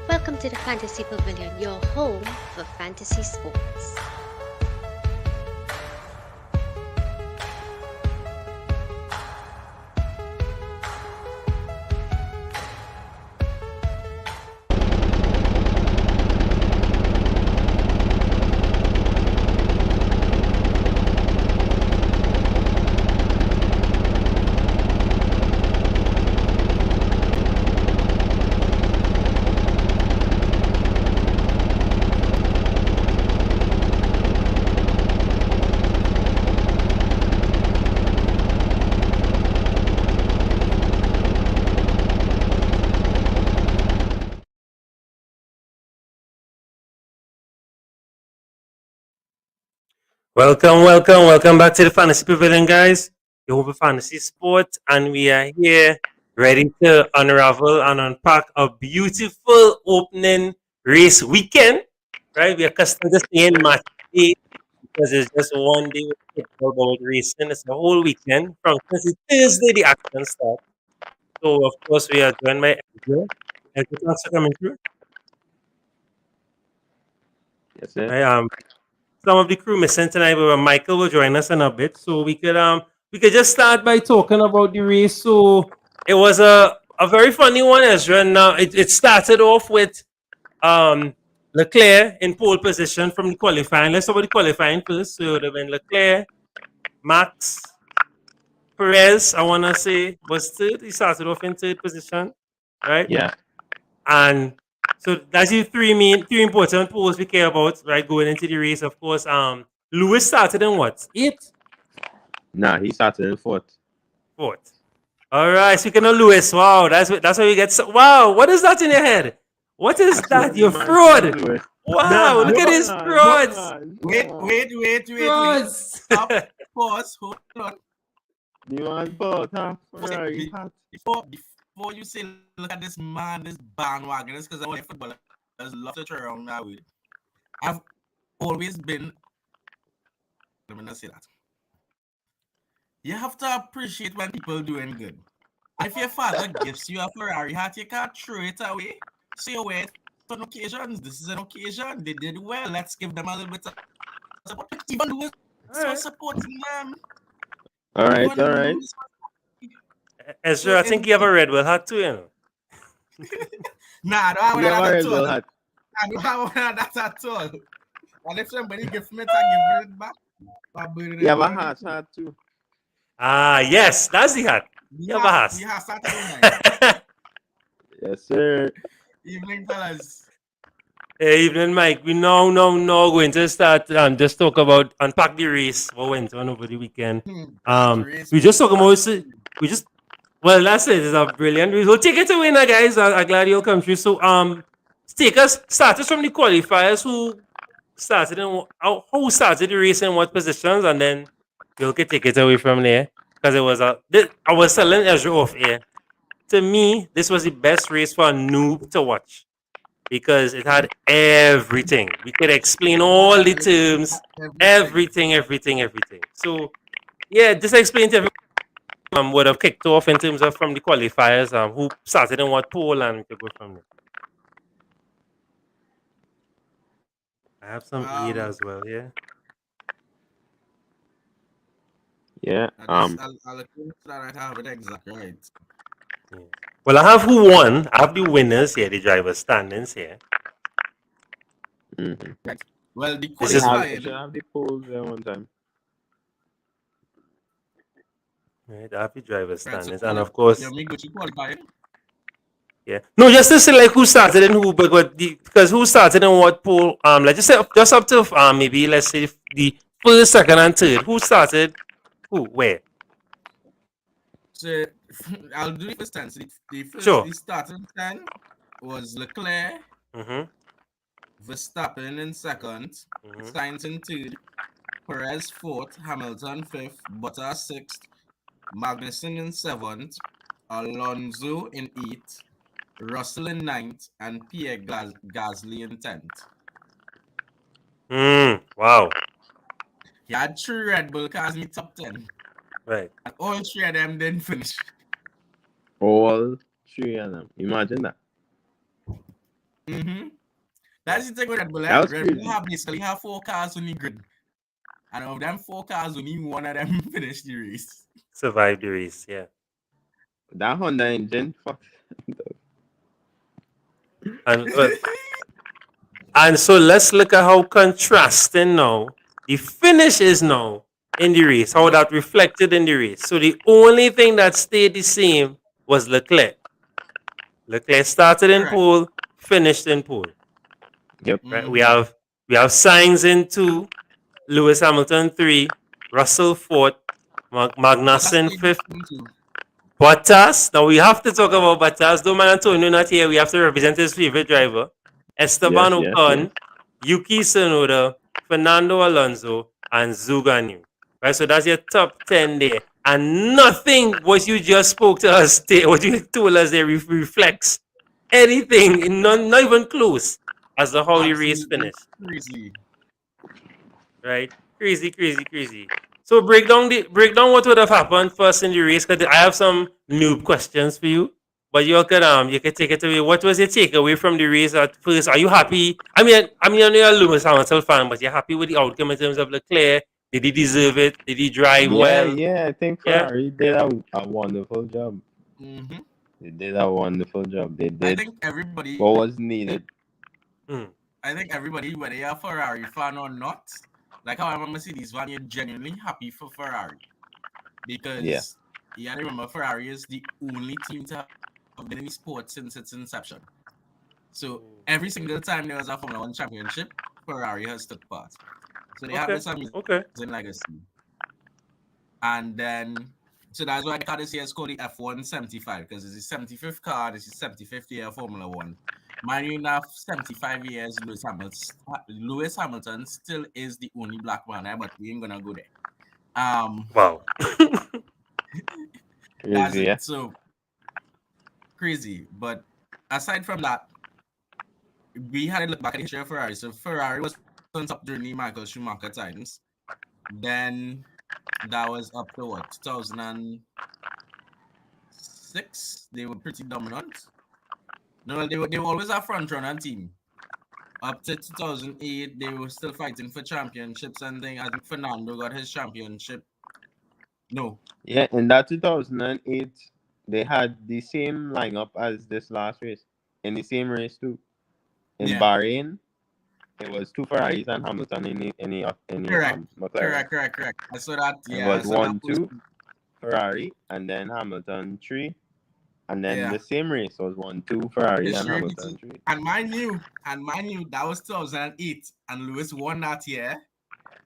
Welcome to the Fantasy Pavilion, your home for fantasy sports. Welcome back to the Fantasy Pavilion, guys. Your home for fantasy sport, and we are here ready to unravel and unpack a beautiful opening race weekend. Right, we are accustomed to seeing match day because it's just one day with football, but with racing, it's a whole weekend. From Thursday, the action starts. So, of course, we are joined by Edgar. Edgar, thanks for coming through. Yes, sir. Right, some of the crew missing tonight, but Michael will join us in a bit, so we could just start by talking about the race. So it was a very funny one, Ezra. Now it started off with Leclerc in pole position from the qualifying. Let's talk about the qualifying first. So it would have been Leclerc, Max, Perez. I wanna say was third. He started off in third position, right? Yeah. And so that's the three important poles we care about, right? Going into the race, of course. Lewis started in what? Eighth? Nah, he started in fourth. Fourth. All right, speaking of Lewis, wow, that's where we get. Wow, what is that in your head? What is that? You're fraud. Wow, look at this frauds. Wait. Frauds. Stop. Pause. Hold on. You want both, huh? Ferrari hat. Before you say, look at this man, this bandwagon, it's because I want footballers love to turn around now with. I've always been. Let me not say that. You have to appreciate when people doing good. If your father gives you a Ferrari hat, you can't throw it away. So you wear it on occasions. This is an occasion. They did well. Let's give them a little bit of support. Even Lewis was supporting them. All right. Ezra, I think you have a red Bull hat too, you know. Nah, I don't You have a have Red that Bull at all. hat. I don't have that at all. And if somebody gives me it, I give it back. You have a hat too. Ah, yes, that's the hat. You have a hat. Yeah, Saturday night. Yes, sir. Evening, fellas. Hey, evening, Mike. We now going to start just talk about unpack the race what went on over the weekend. We just talk about well, that's it. It's a brilliant race. We'll take it away now, guys. I'm glad you'll come through. So start us from the qualifiers who started who started the race in what positions, and then you can take it away from there. Because it was I was telling Ezra off air. To me, this was the best race for a noob to watch because it had everything. We could explain all the terms, everything. So yeah, just explain to everyone would have kicked off in terms of from the qualifiers, who started in what pole, and to go from there. I have some eat as well, yeah. Yeah. I'll look into that. I have it exact right. Yeah. Well, I have who won. I have the winners here, the driver standings here. Mm-hmm. Right. Well, the This is- I qualified. should have the polls there one time. Right, I have the driver Right, standings, so and of course, you go to qualifying. yeah. No, just to say like who started in who, but because who started in what pool? Like just say just up to maybe let's say the first, second, and third. Who started? Who? Where? So I'll do the first 10. So the first, Sure. the starting 10 was Leclerc, Mm-hmm. Verstappen in second, Mhm. Sainz in third, Perez fourth, Hamilton fifth, Bottas sixth, Magnussen in seventh, Alonso in eighth, Russell in ninth, and Pierre Gasly in 10th. Wow. He had 3 Red Bull cars in the top 10, Right. and all 3 of them didn't finish. All 3 of them. Imagine that. Mm-hmm. That's the thing with Red Bull. That was Red Bull crazy. have basically have 4 cars on the grid. And of them 4 cars, only one of them finished the race. Survived the race, yeah. That Honda engine, fuck. And and so let's look at how contrasting now the finish is now in the race, how that reflected in the race. So the only thing that stayed the same was Leclerc. Leclerc started in Correct. pole, finished in pole. Yep. Right? Mm-hmm. We have Sainz in 2, Lewis Hamilton 3, Russell 4th, But that's Magnussen the 5th, thing too. Bottas. Now we have to talk about Bottas. Though man Antonio not here, we have to represent his favorite driver. Esteban Yes, yes, yes. Ocon, Yuki Tsunoda, Fernando Alonso, and Zhou. Right, so that's your top 10 there. And nothing what you just spoke to us, what you told us there reflects anything, not even close, as to how the race Absolutely finished. crazy. Right? Crazy, crazy, crazy. So break down what would have happened first in the race. Cause I have some noob questions for you, but you can take it away. What was your takeaway from the race at first? Are you happy? I know you're a Lewis Hamilton fan, but you're happy with the outcome in terms of Leclerc. Did he deserve it? Did he drive Yeah, well? yeah. I think Yeah. Ferrari did a wonderful job. Mm-hmm. They did a wonderful job. They I did think everybody, what was needed. Hmm. whether you're a Ferrari fan or not, like how I'm a Mercedes fan, you're genuinely happy for Ferrari. Because Yeah. you gotta remember Ferrari is the only team to have been in the sport since its inception. So every single time there was a Formula One championship, Ferrari has took part. So they have Okay. this amazing Okay. legacy. And then, so that's why the car this year is called the F1 75, because it's the 75th car, this is 75th year of Formula One. Mind you, now 75 years, Lewis Hamilton still is the only black man there, but we ain't gonna go there. Wow. That's Crazy, it. yeah. So crazy. But aside from that, we had to look back at the history of Ferrari. So Ferrari was on top during the Michael Schumacher times. Then that was up to what, 2006? They were pretty dominant. No, they were always a front runner team. Up to 2008, they were still fighting for championships and things. I think Fernando got his championship. No. Yeah, in that 2008, they had the same lineup as this last race. In the same race too. In Yeah. Bahrain, it was 2 Ferraris and Hamilton in the Correct. McLaren. Correct. I saw that. It Yeah, I was saw that 1-2 Ferrari and then Hamilton 3. And then Yeah. the same race was 1-2 Ferrari and History Hamilton repeating. 3. And mind you, that was 2008, and Lewis won that year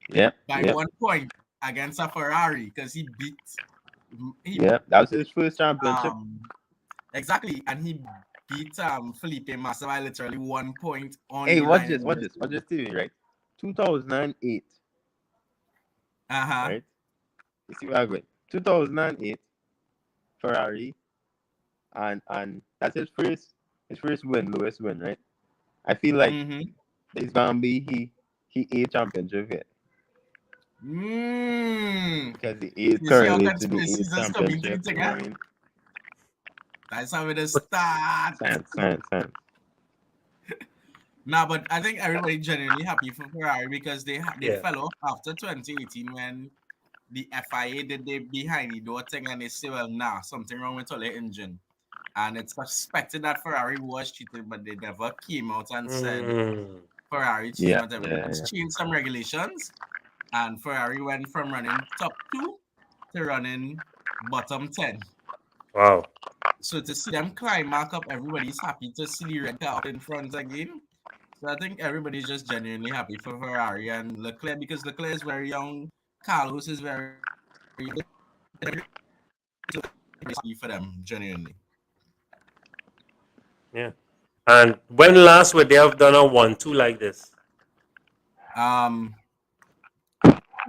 Yep. by Yep. 1 point against a Ferrari because he beat. Yep. That was his first championship. Exactly, and he beat Felipe Massa by literally 1 point on Hey, the watch line. this. Watch this TV, right? 2008, Uh-huh. right? You see what I'm going? 2008, Ferrari, and that's his first win, Lewis win, right? I feel like it's gonna be he A championship here because the A You see how currently to the conspiracies A is coming to the championship. thing, You know huh? what I mean? That's how it start. Science. Nah, but I think everybody genuinely happy for Ferrari because they Yeah. fell off after 2018 when the FIA did the behind the door thing and they say, well, nah, something wrong with all the engine. And it's suspected that Ferrari was cheated, but they never came out and said Ferrari cheated. Yeah, Whatever. yeah, It's yeah. changed some regulations, and Ferrari went from running top 2 to running bottom 10. Wow. So to see them climb back up, everybody's happy to see the red car out in front again. So I think everybody's just genuinely happy for Ferrari and Leclerc because Leclerc is very young. Carlos is very happy for them, genuinely. Yeah. And when last would they have done a 1-2 like this?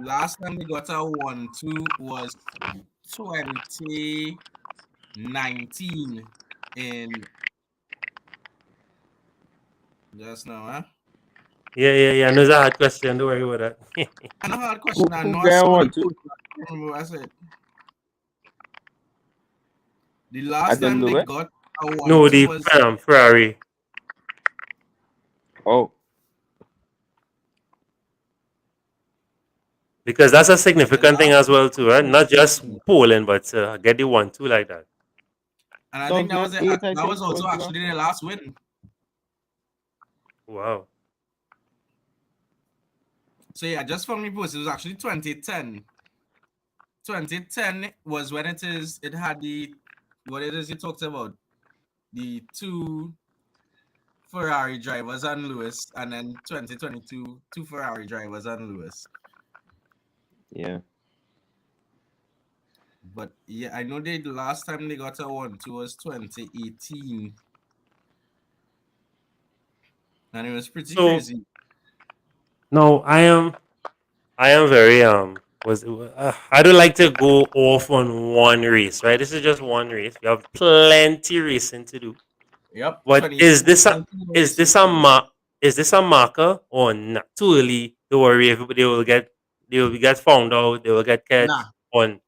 Last time we got a 1-2 was 2019 in just now, huh? Yeah. No, it's a hard question. Don't worry about that. I know hard question. I Who know I get saw one the too? post. I can't remember what I said. The last As in time they Lewis? got a 1-2 No, the was Ferrari. Oh, Because that's a The significant thing last as well too, right? Not just one. polling, but get the 1-2 like that. And I think 2008, I that think, was also was the actually last their one. last win. Wow. So yeah, just from the post, it was actually 2010. 2010 was when it had the what it is you talked about, the two Ferrari drivers and Lewis, and then 2022 two Ferrari drivers and Lewis. Yeah. But yeah, I know the last time they got a 1-2 was 2018, and it was pretty So crazy. no, I am very I don't like to go off on one race, right? This is just one race. We have plenty racing to do. Yep, But 22 is races this a to go. is this a marker or not too early to worry? Everybody will get found out. They will get catch Nah, on.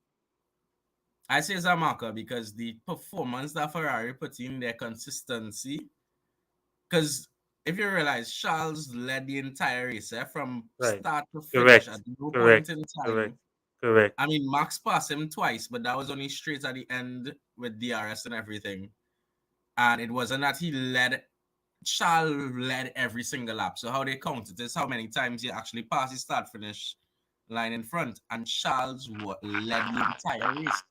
I say it's a marker because the performance that Ferrari put in, their consistency. Because if you realize, Charles led the entire race from Right. start to finish at Correct. no point Correct. in Correct. time. Correct. I mean, Max passed him twice, but that was only straight at the end with DRS and everything. And it wasn't that he led, Charles led every single lap. So how they count it is how many times he actually passed his start finish line in front. And Charles led the entire race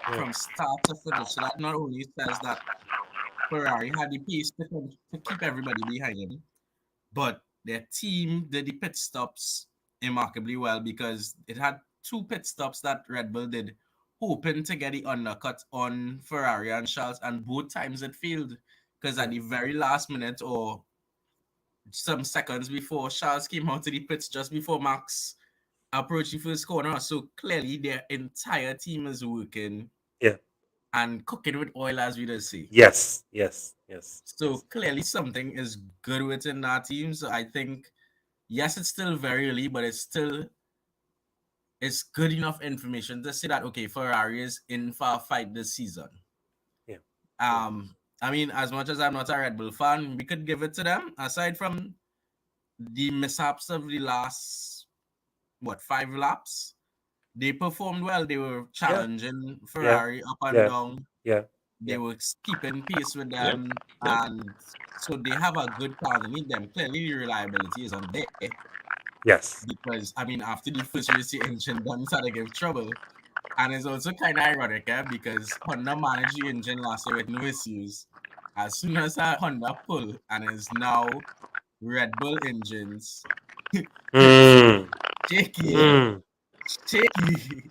Yeah. from start to finish. So that not only says that Ferrari had the pace to keep everybody behind him, but their team did the pit stops remarkably well because it had two pit stops that Red Bull did, hoping to get the undercut on Ferrari and Charles, and both times it failed because at Yeah. the very last minute or some seconds before Charles came out to the pits just before Max approached the first corner. So clearly their entire team is working Yeah. and cooking with oil, as we just say. Yes. Yes. Yes. So Yes. clearly something is good within that team. So I think yes, it's still very early, but it's good enough information to say that okay, Ferrari is in for a fight this season. Yeah. Yeah. I mean, as much as I'm not a Red Bull fan, we could give it to them. Aside from the mishaps of the last 5 laps, they performed well. They were Yeah. challenging Yeah. Ferrari up and Yeah. down. Yeah. They Yeah. were keeping pace with Yep. them, Yep. and so they have a good car underneath them. Clearly, the reliability is on there Yes. because I mean, after the first race, the engine done started to give trouble, and it's also kind of ironic, because Honda managed the engine last year with no issues. As soon as Honda pull and is now Red Bull engines, it's Mm. shaky, Yeah. Mm. shaky.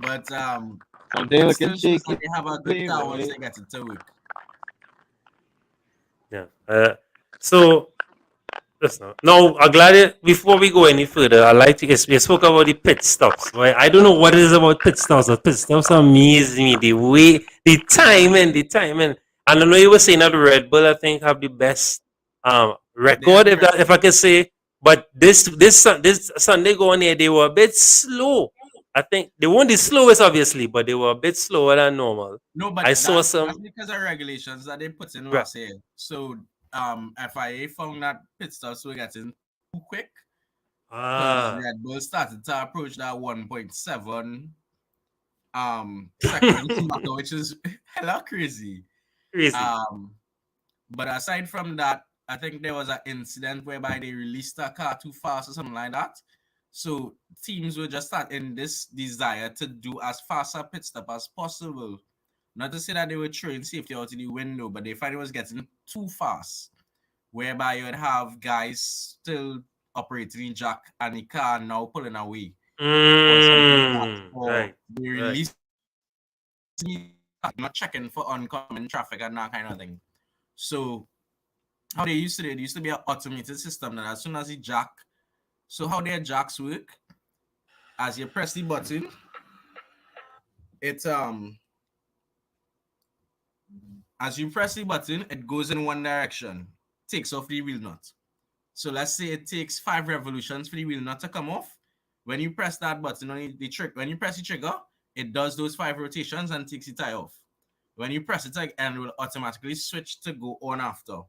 But Something it looking still shows that shaky. they have a good car once they get it to work. Yeah. So listen, now, I'm glad before we go any further, I like to we spoke about the pit stops. Right? I don't know what it is about pit stops. But pit stops amaze me. The way, the timing. And I know you were saying that Red Bull, I think, have the best They have record, the if I can say. But this Sunday going there, they were a bit slow. I think they weren't the slowest, obviously, but they were a bit slower than normal. No, I but saw that's some. because of regulations that they put in Right. last year. So FIA found that pit stops were getting too quick because Ah, Red Bull started to approach that 1.7 seconds marker, which is hella crazy. crazy. Um, but aside from that, I think there was an incident whereby they released a car too fast or something like that. So teams were just starting this desire to do as fast a pit stop as possible. Not to say that they were throwing safety out of the window, but they found it was getting too fast, whereby you would have guys still operating jack and the car now pulling away or something like that. Or Right. they Right. release not checking for oncoming traffic and that kind of thing. So how they used to do it used to be an automated system that as soon as you jack, so how their jacks work, as you press the button, it as you press the button, it goes in one direction, takes off the wheel nut. So let's say it takes 5 revolutions for the wheel nut to come off. When you press that button on the trick, when you press the trigger, it does those 5 rotations and takes the tire off. When you press it again, it will automatically switch to go on after.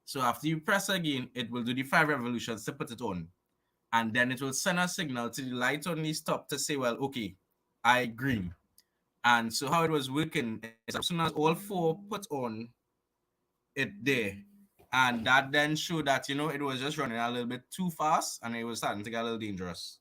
So after you press again, it will do the 5 revolutions to put it on. And then it will send a signal to the light on the stop to say, well, okay, I agree. And so how it was working is as soon as all 4 put on it there, and that then showed that, it was just running a little bit too fast and it was starting to get a little dangerous.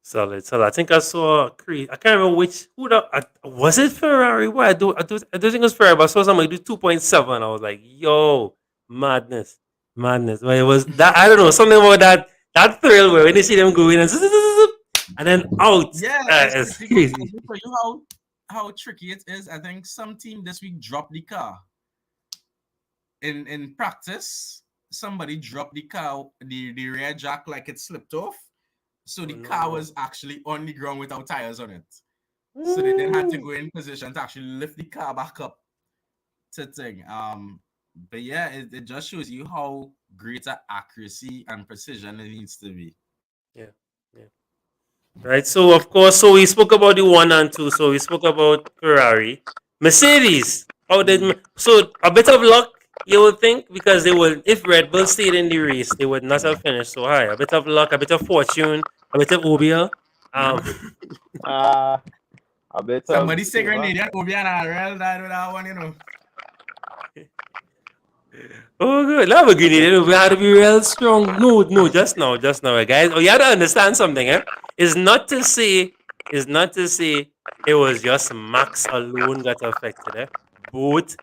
Solid, solid. I think I saw Creed. I can't remember was it Ferrari? What I do think it was Ferrari, but I saw somebody do 2.7. I was like, yo, madness, madness. But it was that I don't know something about that thrill where when you see them going and then out. Yeah, It's crazy. for you how tricky it is. I think some team this week dropped the car. In practice, somebody dropped the rear jack like it slipped off. So the car was actually on the ground without tires on it. So they then had to go in position to actually lift the car back up to thing. But yeah, it just shows you how greater accuracy and precision it needs to be. Yeah, yeah. Right. So of course, so we spoke about the 1 and 2. So we spoke about Ferrari, Mercedes. So a bit of luck, you would think, because they would if Red Bull stayed in the race, they would not have finished so high. A bit of luck, a bit of fortune, a bit of OBL. I bet Somebody say Grenadian Obian RL that one. Oh, good. Lamborghini, we had to be real strong. No, just now, guys. Oh, you have to understand something, eh? It's not to say it was just Max alone got affected, eh? Both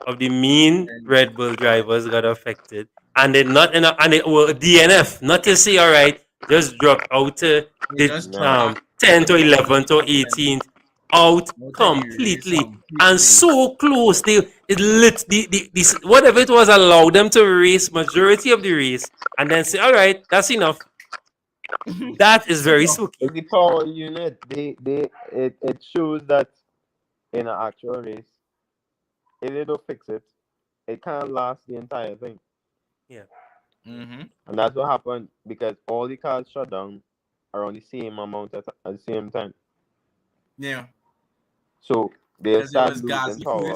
of the main Red Bull drivers got affected. And it not enough, and it will DNF, not to say, all right, just dropped out to the 10th or 11th or 18th, out completely and so close. It lit the whatever it was allowed them to race majority of the race and then say, all right, that's enough. That is very spooky. The power unit, it shows that in an actual race, if they don't fix it, it can't last the entire thing. Yeah. And that's what happened because all the cars shut down around the same amount at the same time. Yeah. So they start losing power.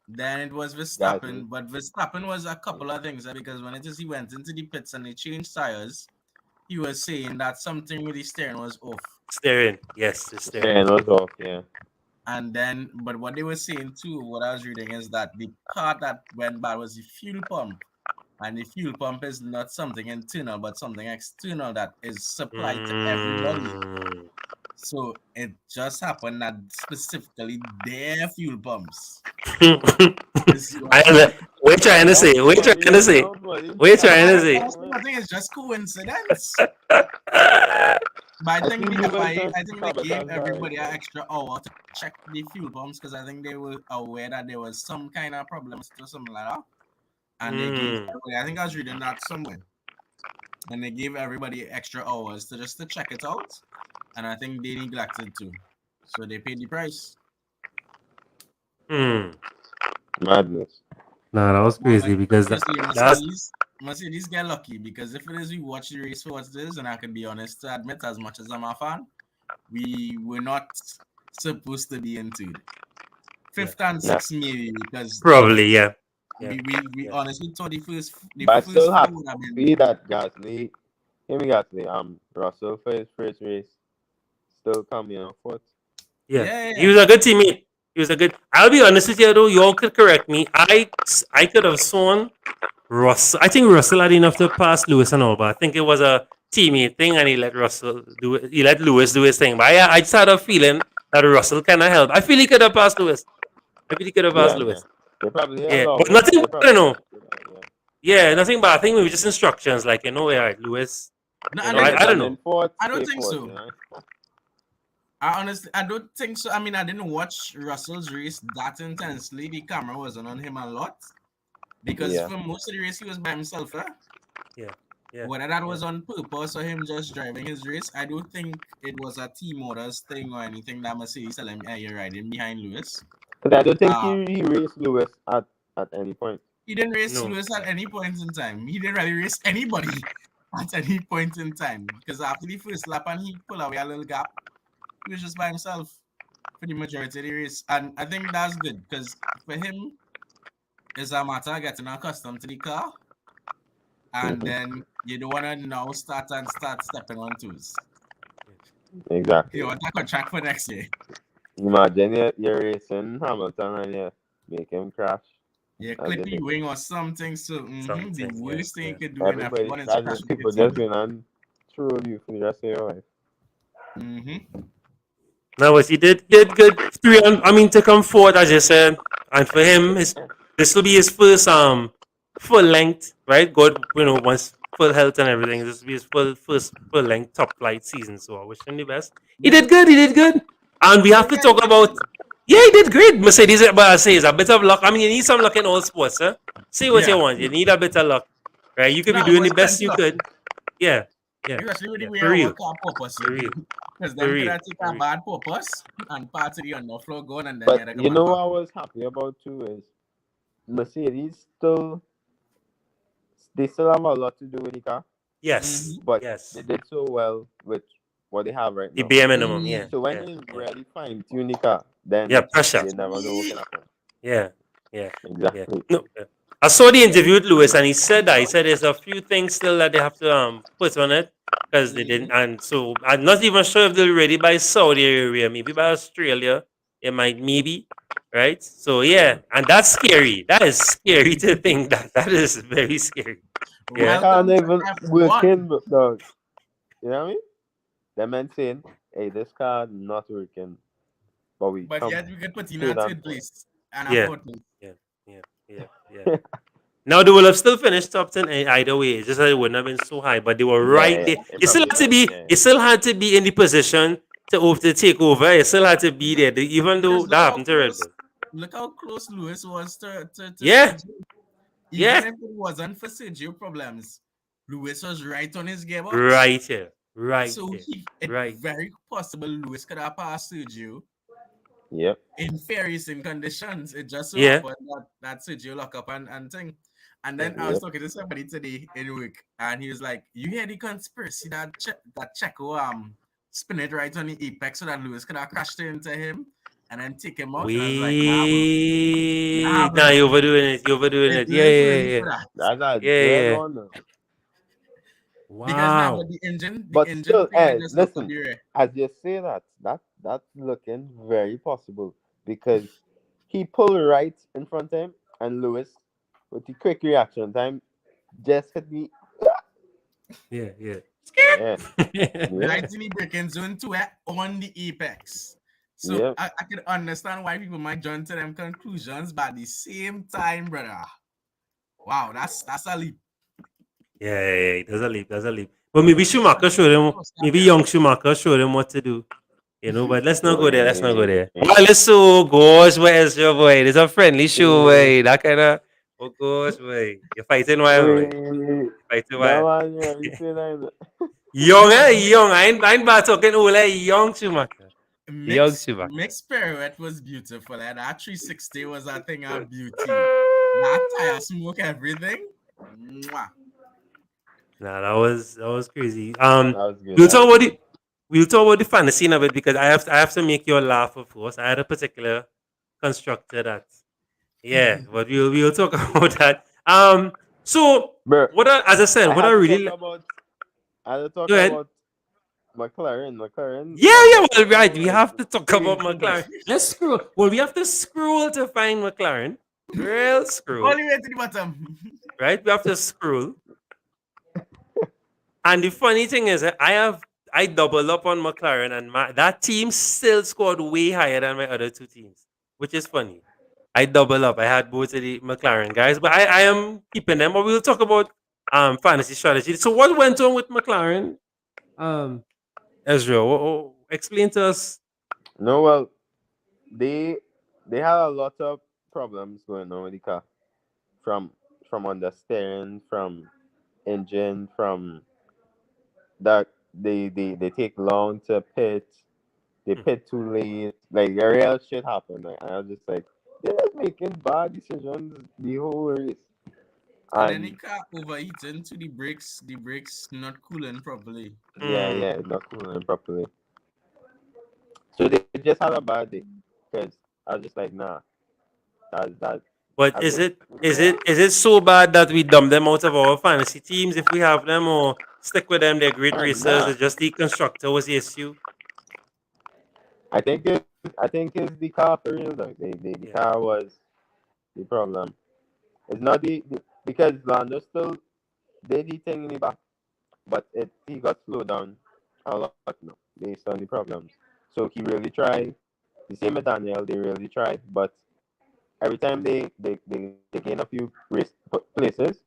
Then it was Verstappen, but Verstappen was a couple of things because when he went into the pits and they changed tires, he was saying that something with the steering was off. Steering, yes, the steering was off, yeah. And then, but what they were saying too, what I was reading is that the part that went bad was the fuel pump. And the fuel pump is not something internal, but something external that is supplied to everybody. So it just happened that specifically their fuel pumps. We're trying to say. I think it's just coincidence. But I think they gave everybody an extra hour to check the fuel pumps because I think they were aware that there was some kind of problems or something like that. And they gave everybody, I think I was reading that somewhere. And they gave everybody extra hours to check it out. And I think they neglected to. So they paid the price. Madness. No, that was crazy because Mercedes get lucky because if it is we watch the race for what it is, and I can be honest to admit, as much as I'm a fan, we were not supposed to be into it. 5th and 6th maybe because probably we honestly thought the first still have to be that Gasly. Russell for his first race still coming on fourth. Yeah. He was a good teammate. I'll be honest with you though, y'all could correct me. I could have sworn Russell. I think Russell had enough to pass Lewis and all, but I think it was a teammate thing and he let Russell do it. He let Lewis do his thing. But I just had a feeling that Russell kinda helped. I feel he could have passed Lewis. Lewis. They probably but nothing but I don't know. Yeah, nothing but I think maybe just instructions like Lewis. No, I don't know. I don't think so. I don't think so. I mean, I didn't watch Russell's race that intensely. The camera wasn't on him a lot because for most of the race he was by himself. Yeah. Whether that was on purpose or him just driving his race, I don't think it was a team orders thing or anything that Mercedes tell him, "Hey, you're riding behind Lewis." Because I don't think he raced Lewis at any point. He didn't race Lewis at any point in time. He didn't really race anybody at any point in time because after the first lap and he pulled away a little gap. He was just by himself for the majority of the race. And I think that's good because for him, It's a matter of getting accustomed to the car, and then you don't want to now start stepping on toes. Exactly. You want a contract for next year. Imagine you're racing Hamilton and you make him crash. You As clip you your do. wing or something. So the Something, yeah, worst thing you yeah. could do in Everybody, F1 is that's crash just with people your just team. going and troll you for the rest of your life. No, but he did good. I mean, to come forward, as you said, and for him, this will be his first full length, right? God, once full health and everything, this will be his first full length top flight season. So I wish him the best. He Yeah, did good. He did good. And we have to yeah, talk about. Yeah, he did great. Mercedes, but I say it's a bit of luck. I mean, you need some luck in all sports, huh? Say what you yeah. want. You need a bit of luck, right? You could be No, doing the was best plenty you lucky. could. Yeah, yeah, Especially with the yeah. way For our real, car for purposely. real, Because for them could real, have taken for a real. bad purpose and part of the underfloor gone and then you But had to come you and know back. what I was happy about too is Mercedes still they still have a lot to do with the car, Yes, Mm-hmm. but they yes. did so well with what they have right The now. bare minimum, yeah, Mm-hmm. So when yeah, they yeah. really fine tune the car, Yeah, then pressure. you never know what can happen. Yeah, yeah, yeah. Exactly. No, yeah. I saw the interview with Lewis, and he said that there's a few things still that they have to put on it because they didn't, and so I'm not even sure if they're ready by Saudi Arabia, maybe by Australia. It might, maybe, right? So yeah, and that's scary. That is scary to think that. That is very scary. This Yeah. car Welcome not to even F1. working, dog. You know what I mean? That man saying, "Hey, this car not working, but we But come yet we could put in a trade on third for it." place and a Yeah, fourth place. yeah, yeah, yeah, yeah. Now they will have still finished top 10 either way. It's just that it wouldn't have been so high, but they were Yeah, right yeah, there. it You still probably had to not. be. Yeah, You still had to be in the position to take over. You still had to be there, even though Because that happened to Red Bull. look how close Lewis was to Yeah, Sergio. Even yeah, if it wasn't for Sergio problems, Lewis was right on his gearbox. right here, right So here, it's right. very possible Lewis could have passed Sergio yep, in fair racing conditions. It just so Yeah, happened that Sergio lock up and thing. And yeah. then I was yep. talking to somebody today in work, and he was like, "You hear the conspiracy that Checo spin it right on the apex so that Lewis could have crashed into him and then take him out?" And I was like, "Nah, bro, nah, Wait, nah, bro, you're overdoing it. You're overdoing it it. Yeah, ain't yeah, ready yeah, for that." That's a yeah, dead yeah. one. Though. Because now, Wow. but the But engine still, thing, I hey, just locked up listen. the rear. As you say that's looking very possible because he pulled right in front of him, and Lewis, with the quick reaction time, just hit me. Yeah, yeah. Yeah, Right yeah, in the braking zone to it on the apex. So yeah. I can understand why people might jump to them conclusions, but at the same time, brother, wow, that's a leap. Yeah, yeah, yeah. There's a leap. There's a leap. But maybe Schumacher showed him. Oh, stop Maybe here. young Schumacher showed him what to do. But let's not go there. Let's not go Wait, there. Well, let's so gosh, where's your boy? It's a friendly show, wait, boy. That kind of. Oh gosh, boy. You're fighting wild, boy. wait. You're fighting That wild. one, yeah, you say that. Young, eh? Young. I ain't about talking old, eh? Young Schumacher. Young Schumacher. Mixed pirouette was beautiful, and that 360 was a thing of beauty. That tire smoke, everything. Mwah. Nah, that was crazy. That was good. We'll That talk was about good. the we'll talk about the fantasy in a bit because I have to make you laugh, of course. I had a particular constructor that. Yeah, but we'll talk about that. So Bro, as I said, I what I had to talk really about. I had to talk go ahead. about McLaren. McLaren Yeah, have yeah, got well, some right. more We like have to talk about crazy. McLaren. Let's scroll. Well, we have to scroll to find McLaren. Real All scroll, the way to the bottom. right? We have to scroll. And the funny thing is, I doubled up on McLaren, and that team still scored way higher than my other two teams, which is funny. I double up. I had both of the McLaren guys, but I am keeping them. But we'll talk about fantasy strategy. So what went on with McLaren? Um, Ezra, explain to us. No, well, they they had a lot of problems going on with the car from understeering, from engine, from that they take long to pit, they Hmm. pit too late. Like the real shit happened. Like, I was just like, they're just making bad decisions the whole race. And then the And car overheating to the brakes not cooling properly. yeah, Mm, yeah, it's not cooling properly. So they just had a bad day because I was just like, nah, that But is it so bad that we dump them out of our fantasy teams if we have them, or stick with them? They're great racers. Nah, It's just the constructor was the issue. I think it's the car for real though. The Yeah. car was the problem. It's not because Lando still did the thing in the back, but he got slowed down a lot now based on the problems. So he really tried. The same with Daniel, they really tried, but every time they gain a few places,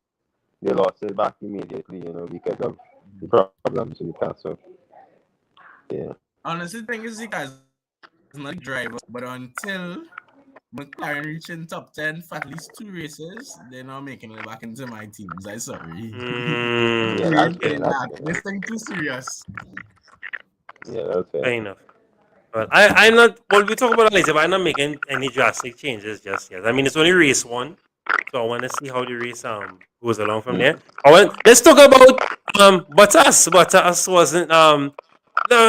they lost it back immediately, because of the problems with the car. So yeah. Honestly, thing is, the guy's not a driver, but until McLaren reaching top 10 for at least 2 races, they're not making it back into my teams. I'm sorry. Yeah, I that's get fair. it. That's fair. This thing too serious. Yeah, that's Fair fair. enough. Well, I'm not. Well, we talk about it later, but I'm not making any drastic changes just yet. I mean, it's only race one, so I want to see how the race goes along from there. Let's talk about Bottas. Bottas wasn't no,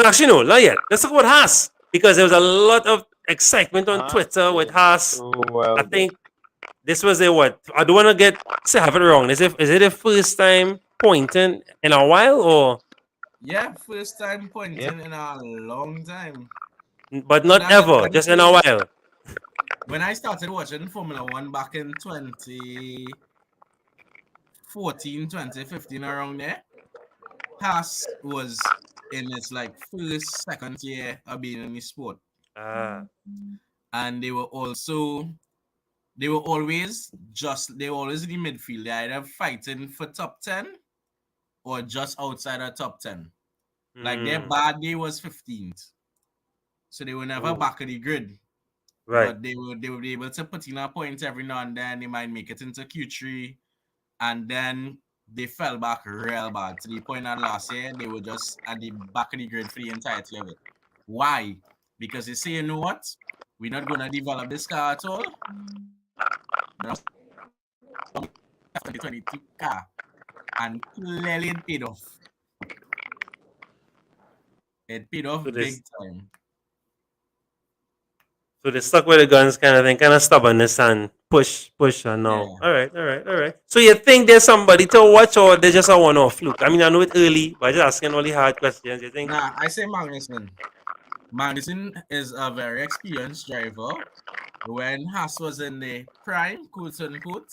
actually no, not yet. Let's talk about Haas because there was a lot of excitement on Twitter with Did Haas. so well I there. think this was a what? I don't want to have it wrong. Is it the first time pointing in a while, or Yeah, first time Yeah. pointing in a long time. but So not that ever, the just in thing a is, while? when I started watching Formula One back in 2014, 2015, around there, Haas was in its like first, second year of being in the sport. Ah, And they were always in the midfield. They're either fighting for top 10 or just outside of top 10. Like their mm, bad day was 15th. So they were never oh, back of the grid. right. But they would be able to put in a point every now and then. They might make it into Q3. And then they fell back real bad to the point that last year they were just at the back of the grid for the entirety of it. Why? Because they say, you know what? We're not gonna develop this car at all. 2022 car. And clearly it paid off. It paid off So big this, time. so they stuck with the guns, kind of thing, kind of stubbornness and push, and now. Yeah. All right, all right, all right. So you think there's somebody to watch, or they just a one-off fluke? I mean, I know it's early, but just asking all the hard questions. You think? Nah, I say Magnussen. Magnussen is a very experienced driver. When Haas was in the prime, quote unquote,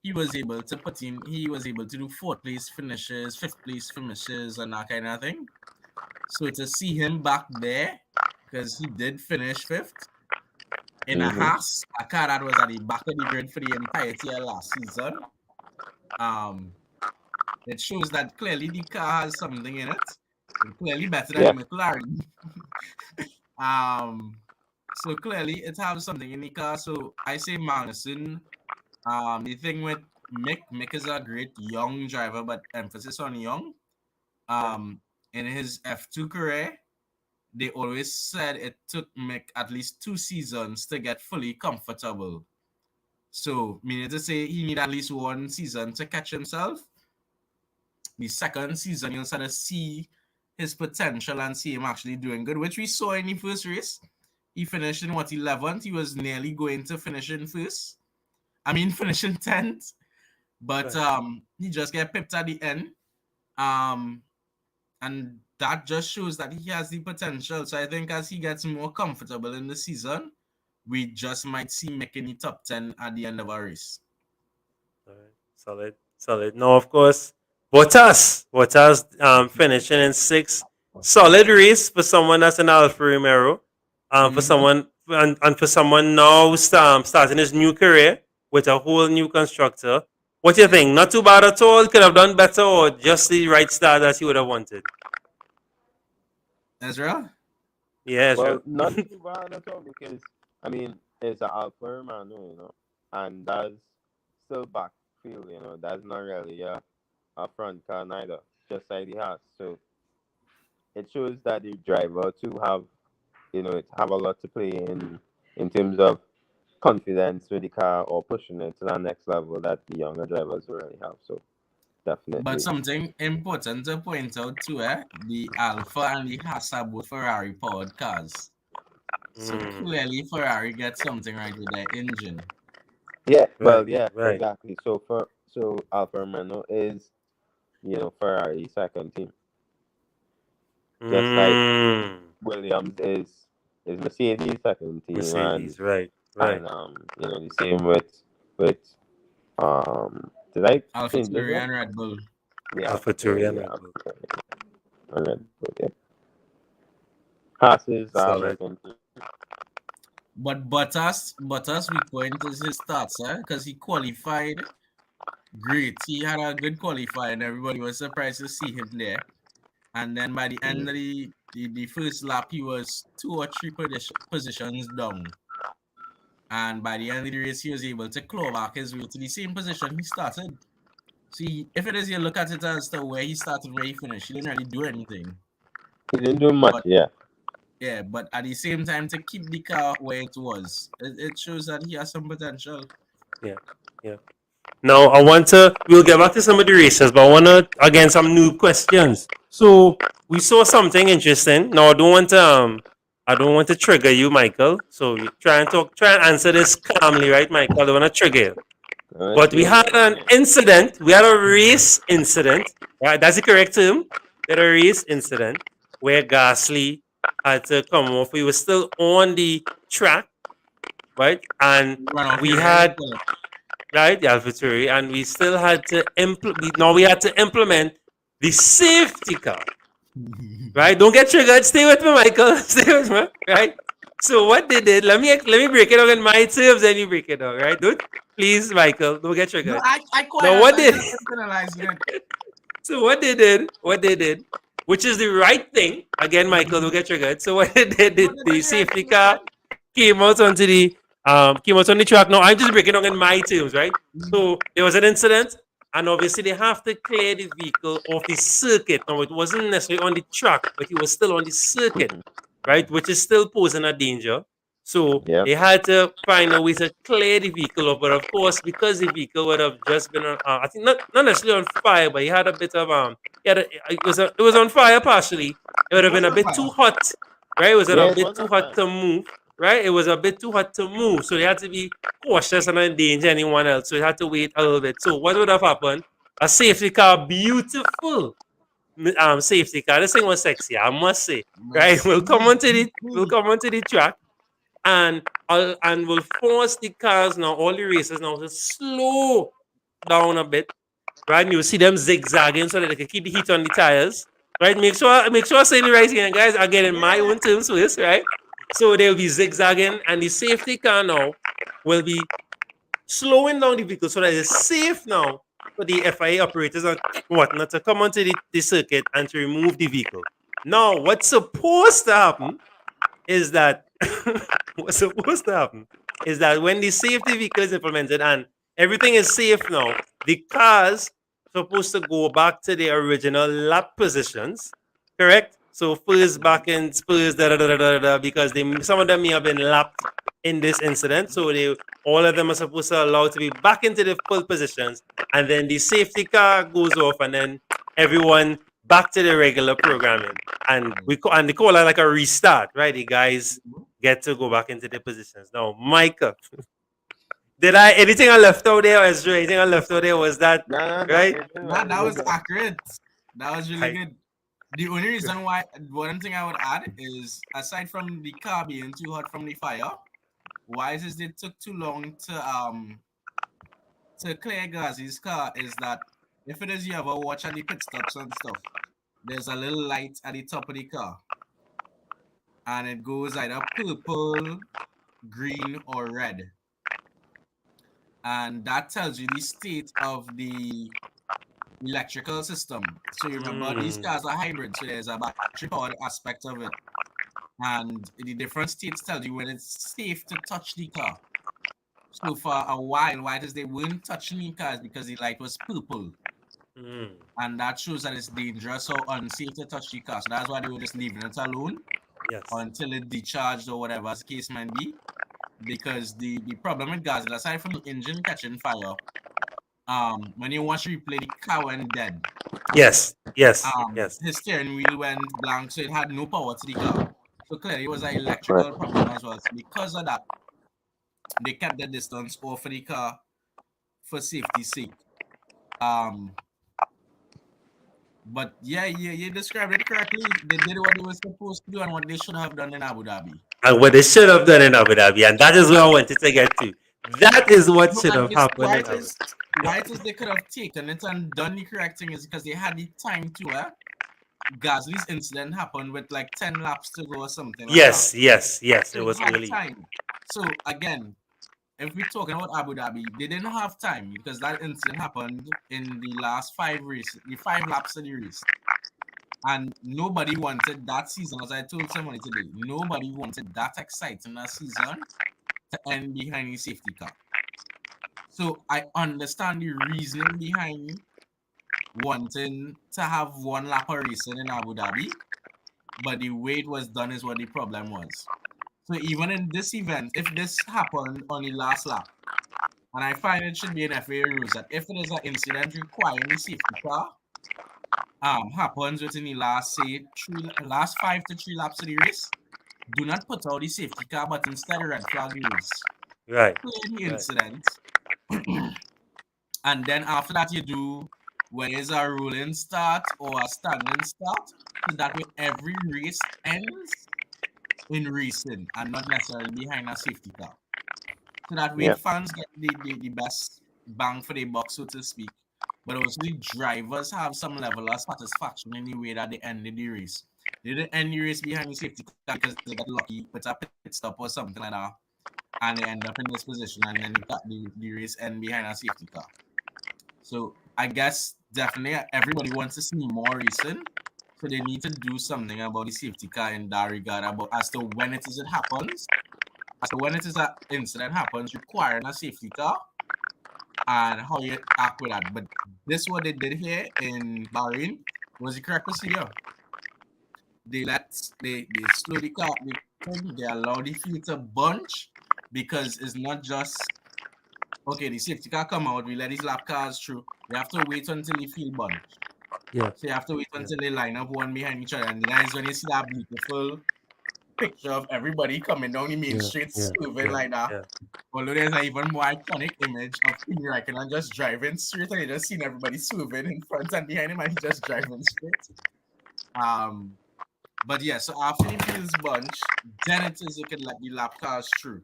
he was able to do fourth place finishes, fifth place finishes, and that kind of thing. So to see him back there, because he did finish fifth in a Haas, a car that was at the back of the grid for the entirety of last season, um, it shows that clearly the car has something in it. And clearly better than Yeah. the McLaren. So clearly it has something in the car. So I say Magnussen. The thing with Mick is a great young driver, but emphasis on young. In his F2 career, they always said it took Mick at least 2 seasons to get fully comfortable. So, meaning to say he need at least 1 season to catch himself. The second season, you'll start to see his potential and see him actually doing good, which we saw in the first race. He finished in 11th. He was nearly going to finish in first. I mean, finishing 10th. But he just get pipped at the end. And that just shows that he has the potential. So I think as he gets more comfortable in the season, we just might see making the top 10 at the end of our race. All right. Solid, solid. No, of course. Bottas finishing in sixth. Solid race for someone that's an Alfa Romeo. For someone and for someone now starting his new career with a whole new constructor. What do you think? Not too bad at all. Could have done better, or just the right start that he would have wanted. Ezra? Yeah, Well, sure. not too bad at all because I mean it's an Alfa Romeo, and that's still backfield, That's not really a front car neither, just like the has. So it shows that the driver to it have a lot to play in terms of confidence with the car or pushing it to the next level that the younger drivers really have. So definitely. But something important to point out too, the Alpha and the Haas are both Ferrari powered cars. So clearly Ferrari gets something right with their engine. Yeah, Right. well, yeah, Right. exactly. So Alfa Romeo is, Ferrari second team, just like Mm. Williams is Mercedes second team, and Mercedes. Right. Right. and the same with did I change this AlphaTauri one? and Red Bull. Yeah, AlphaTauri AlphaTauri, and yeah, Red Bull. AlphaTauri, and Red Bull, yeah. Haas is Solid. second team. But Bottas, we point is his stats, because he qualified great. He had a good qualify, and everybody was surprised to see him there. And then by the end of the first lap, he was 2 or 3 positions down. And by the end of the race, he was able to claw back his way to the same position he started. See, if it is you look at it as to where he started, where he finished, he didn't really do anything. He didn't do much, But yeah. yeah, but at the same time, to keep the car where it was, it shows that he has some potential. Yeah. Yeah. Now we'll get back to some of the races, but I want to again some new questions. So we saw something interesting. Now I don't want to trigger you, Michael. So you try and answer this calmly, right, Michael? I don't want to trigger you. All right, But we cool. had an incident. We had a race incident. Right? That's the correct term. We had a race incident where Gasly had to come off. We were still on the track, right? And Run off we your rear had end. right the AlphaTauri, and we still had to implement. Now we had to implement the safety car. Right? Don't get triggered. Stay with me, Michael. Stay with me. Right? So what they did, let me break it down in my terms, and you break it down, right? Don't please, Michael, don't get No, triggered. I quite Now what understand. did Just internalize it. so what they did, which is the right thing. Again, Michael, don't get triggered. So what they did, No, the that's right. safety That's car came out on the track. Now I'm just breaking down in my terms, right? right. So there was an incident, and obviously they have to clear the vehicle off the circuit. Now it wasn't necessarily on the track, but it was still on the circuit, right? Which is still posing a danger. So Yeah. they had to find a way to clear the vehicle up. But of course, because the vehicle would have just been on, I think not necessarily on fire, but he had a bit of it was on fire partially. It would It have been was a on bit fire. too hot, right? It was a Yeah, it bit was too on hot fire. to move, right? It was a bit too hot to move, so they had to be cautious and not endanger anyone else. So they had to wait a little bit. So what would have happened? A safety car, beautiful safety car. This thing was sexy, I must say. Right? We'll come onto the track, and we'll force the cars now, all the races now, to slow down a bit. Right? And you'll see them zigzagging so that they can keep the heat on the tires. Right? Make sure I say the right thing, guys. Again, in my Yeah. own terms first, right? So they'll be zigzagging, and the safety car now will be slowing down the vehicle so that it's safe now for the FIA operators and whatnot to come onto the circuit and to remove the vehicle. Now, what's supposed to happen is that what's supposed to happen is that when the safety vehicle is implemented and everything is safe now, the cars supposed to go back to their original lap positions, correct? So first back in Spurs, because some of them may have been lapped in this incident. So all of them are supposed to allow to be back into the full positions, and then the safety car goes off, and then everyone back to the regular programming. And they call it like a restart, right? The guys get to go back into their positions. Now, Micah, did I anything I left out there, or is there anything I left out there? Was that Nah, right? That was accurate. That was really Right. good. The only reason why, one thing I would add is, aside from the car being too hot from the fire, why is it took too long to clear Gazi's car is that if it is you ever watch at the pit stops and stuff, there's a little light at the top of the car, and it goes either purple, green, or red, and that tells you the state of the electrical system. So you remember these cars are hybrid, so there's a battery powered aspect of it, and the different states tell you when it's safe to touch the car. So for a while, why does they weren't touching the cars because the light was purple, and that shows that it's dangerous or unsafe to touch the car. So that's why they were just leaving it alone Yes. until it decharged or whatever the case might be. Because the problem with gas, aside from the engine catching fire, when you watch replay, the car went dead. Yes. Yes. His steering wheel went blank, so it had no power to the car. So clearly, it was an electrical problem as well. So because of that, they kept the distance off of the car for safety's sake. But yeah, you described it correctly. They did what they were supposed to do and what they should have done in Abu Dhabi. And what they should have done in Abu Dhabi, and that is where I wanted to get to. That is what should have happened in Abu Dhabi. Why it is they could have taken it and done the correct thing is because they had the time to. Gasly's incident happened with like 10 laps to go or something. Yes. So It was had early. time. So again, if we're talking about Abu Dhabi, they didn't have time because that incident happened in the last 5 races, the 5 laps of the race. And nobody wanted that season, as I told somebody today, nobody wanted that exciting a season to end behind the safety car. So I understand the reasoning behind wanting to have one lap of racing in Abu Dhabi, but the way it was done is what the problem was. So even in this event, if this happened on the last lap, and I find it should be an FAA rules that if it is an incident requiring the safety car, happens within the last 5 to 3 laps of the race, do not put out the safety car, but instead red flag the race. Right. Play the incident, and then after that you do whether it's a rolling start or a standing start, so that way every race ends in racing and not necessarily behind a safety car. So that way fans get the best bang for the buck, so to speak. But also the drivers have some level of satisfaction in the way that they ended the race. They didn't end the race behind the safety car because they got lucky with a pit stop or something like that. And they end up in this position and then the race end behind a safety car. So I guess definitely everybody wants to see more racing. So they need to do something about the safety car in that regard, about as to when it happens, as to when it is that incident happens, requiring a safety car, and how you act with that. But this what they did here in Bahrain was the correct procedure. They slow the car, they allow the field to bunch because it's not just okay, the safety car come out, we let these lap cars through. We have to wait until the field bunch. Yeah. So you have to wait until they line up one behind each other. And that is when you see that beautiful picture of everybody coming down the main street swerving like that. Yeah. Although there's an even more iconic image of Kimi Räikkönen just driving straight and you just seen everybody swerving in front and behind him and he's just driving straight. But yeah, so after the fields bunch, then it is you can let the lap cars through.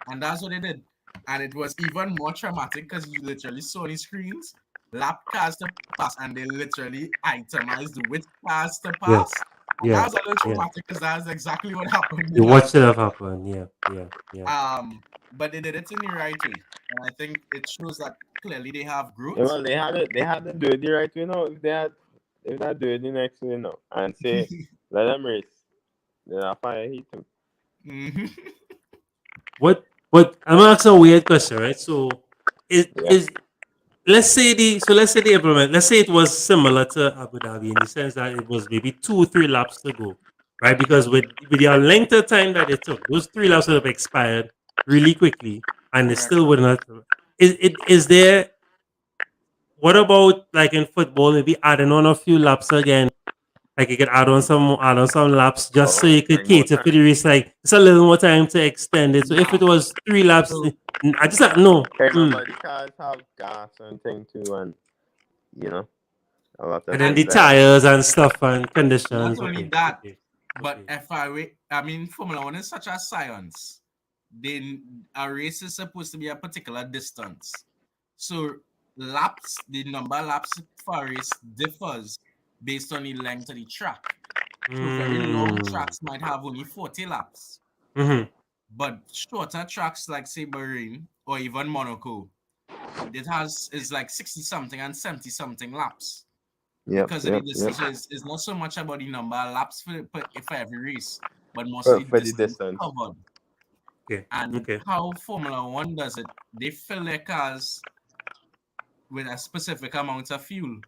And that's what they did. And it was even more traumatic because you literally saw the screens, lap cars to pass, and they literally itemized which cars to pass. And that was a little traumatic because that's exactly what happened. What should have happened? Yeah. But they did it in the right way. And I think it shows that clearly they have growth. Yeah, well, they had to do it the right way now. If they do it the next way now and say let them race, then I'll fire heat too. Mm-hmm. But I'm asking a weird question, right? So let's say it was similar to Abu Dhabi in the sense that it was maybe 2-3 laps to go, right? Because with the length of time that it took, those 3 laps would have expired really quickly, and it still would not. Is there? What about like in football, maybe adding on a few laps again? Like you could add on some laps just so you could cater for the race. Like it's a little more time to extend it. So if it was 3 laps, I just no. Remember the cars have gas and thing too, and you know a lot of. And then the tires and stuff and conditions. Not only that, but I mean, Formula One is such a science. A race is supposed to be a particular distance. So laps, the number of laps for a race differs based on the length of the track. So very long tracks might have only 40 laps. Mm-hmm. But shorter tracks like say Bahrain or even Monaco, is like 60 something and 70 something laps. Because the distance is not so much about the number of laps for every race, but mostly for the distance covered. Okay. And how Formula One does it, they fill their cars with a specific amount of fuel.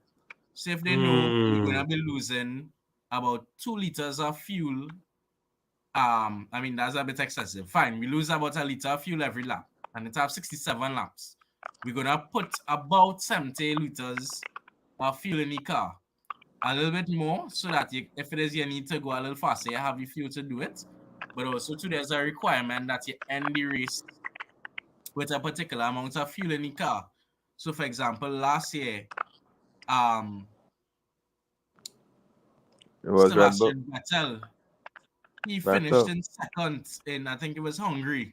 So if they know we're gonna be losing about 2 liters of fuel, I mean that's a bit excessive. Fine, we lose about a liter of fuel every lap, and it have 67 laps. We're gonna put about 70 liters of fuel in the car. A little bit more so that if it is you need to go a little faster, you have the fuel to do it. But also too, there's a requirement that you end the race with a particular amount of fuel in the car. So, for example, last year, It was Red Bull. Sebastian Vettel, he finished Vettel. in second in, I think it was Hungary,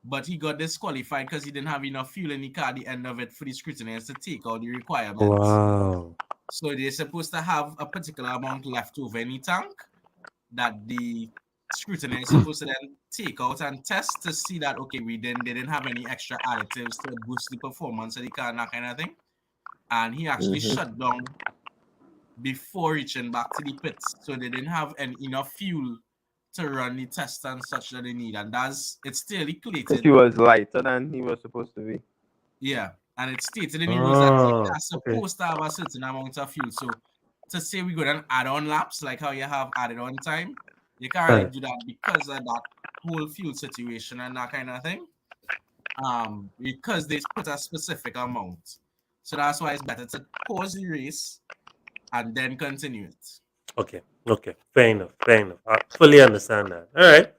but he got disqualified because he didn't have enough fuel in the car at the end of it for the scrutineers to take out the requirements. Wow. So they're supposed to have a particular amount left over in the tank that the scrutineer is supposed to then take out and test to see that, okay, they didn't have any extra additives to boost the performance of the car and that kind of thing. And he actually shut down before reaching back to the pits. So they didn't have enough fuel to run the test and such that they need. And it's still Because declared. he was lighter than he was supposed to be. Yeah. And it's stated in the rules that the car Okay. supposed to have a certain amount of fuel. So to say we go and add on laps, like how you have added on time, you can't really do that because of that whole fuel situation and that kind of thing. Because they put a specific amount. So that's why it's better to pause the race and then continue it. Okay. Fair enough. I fully understand that. All right.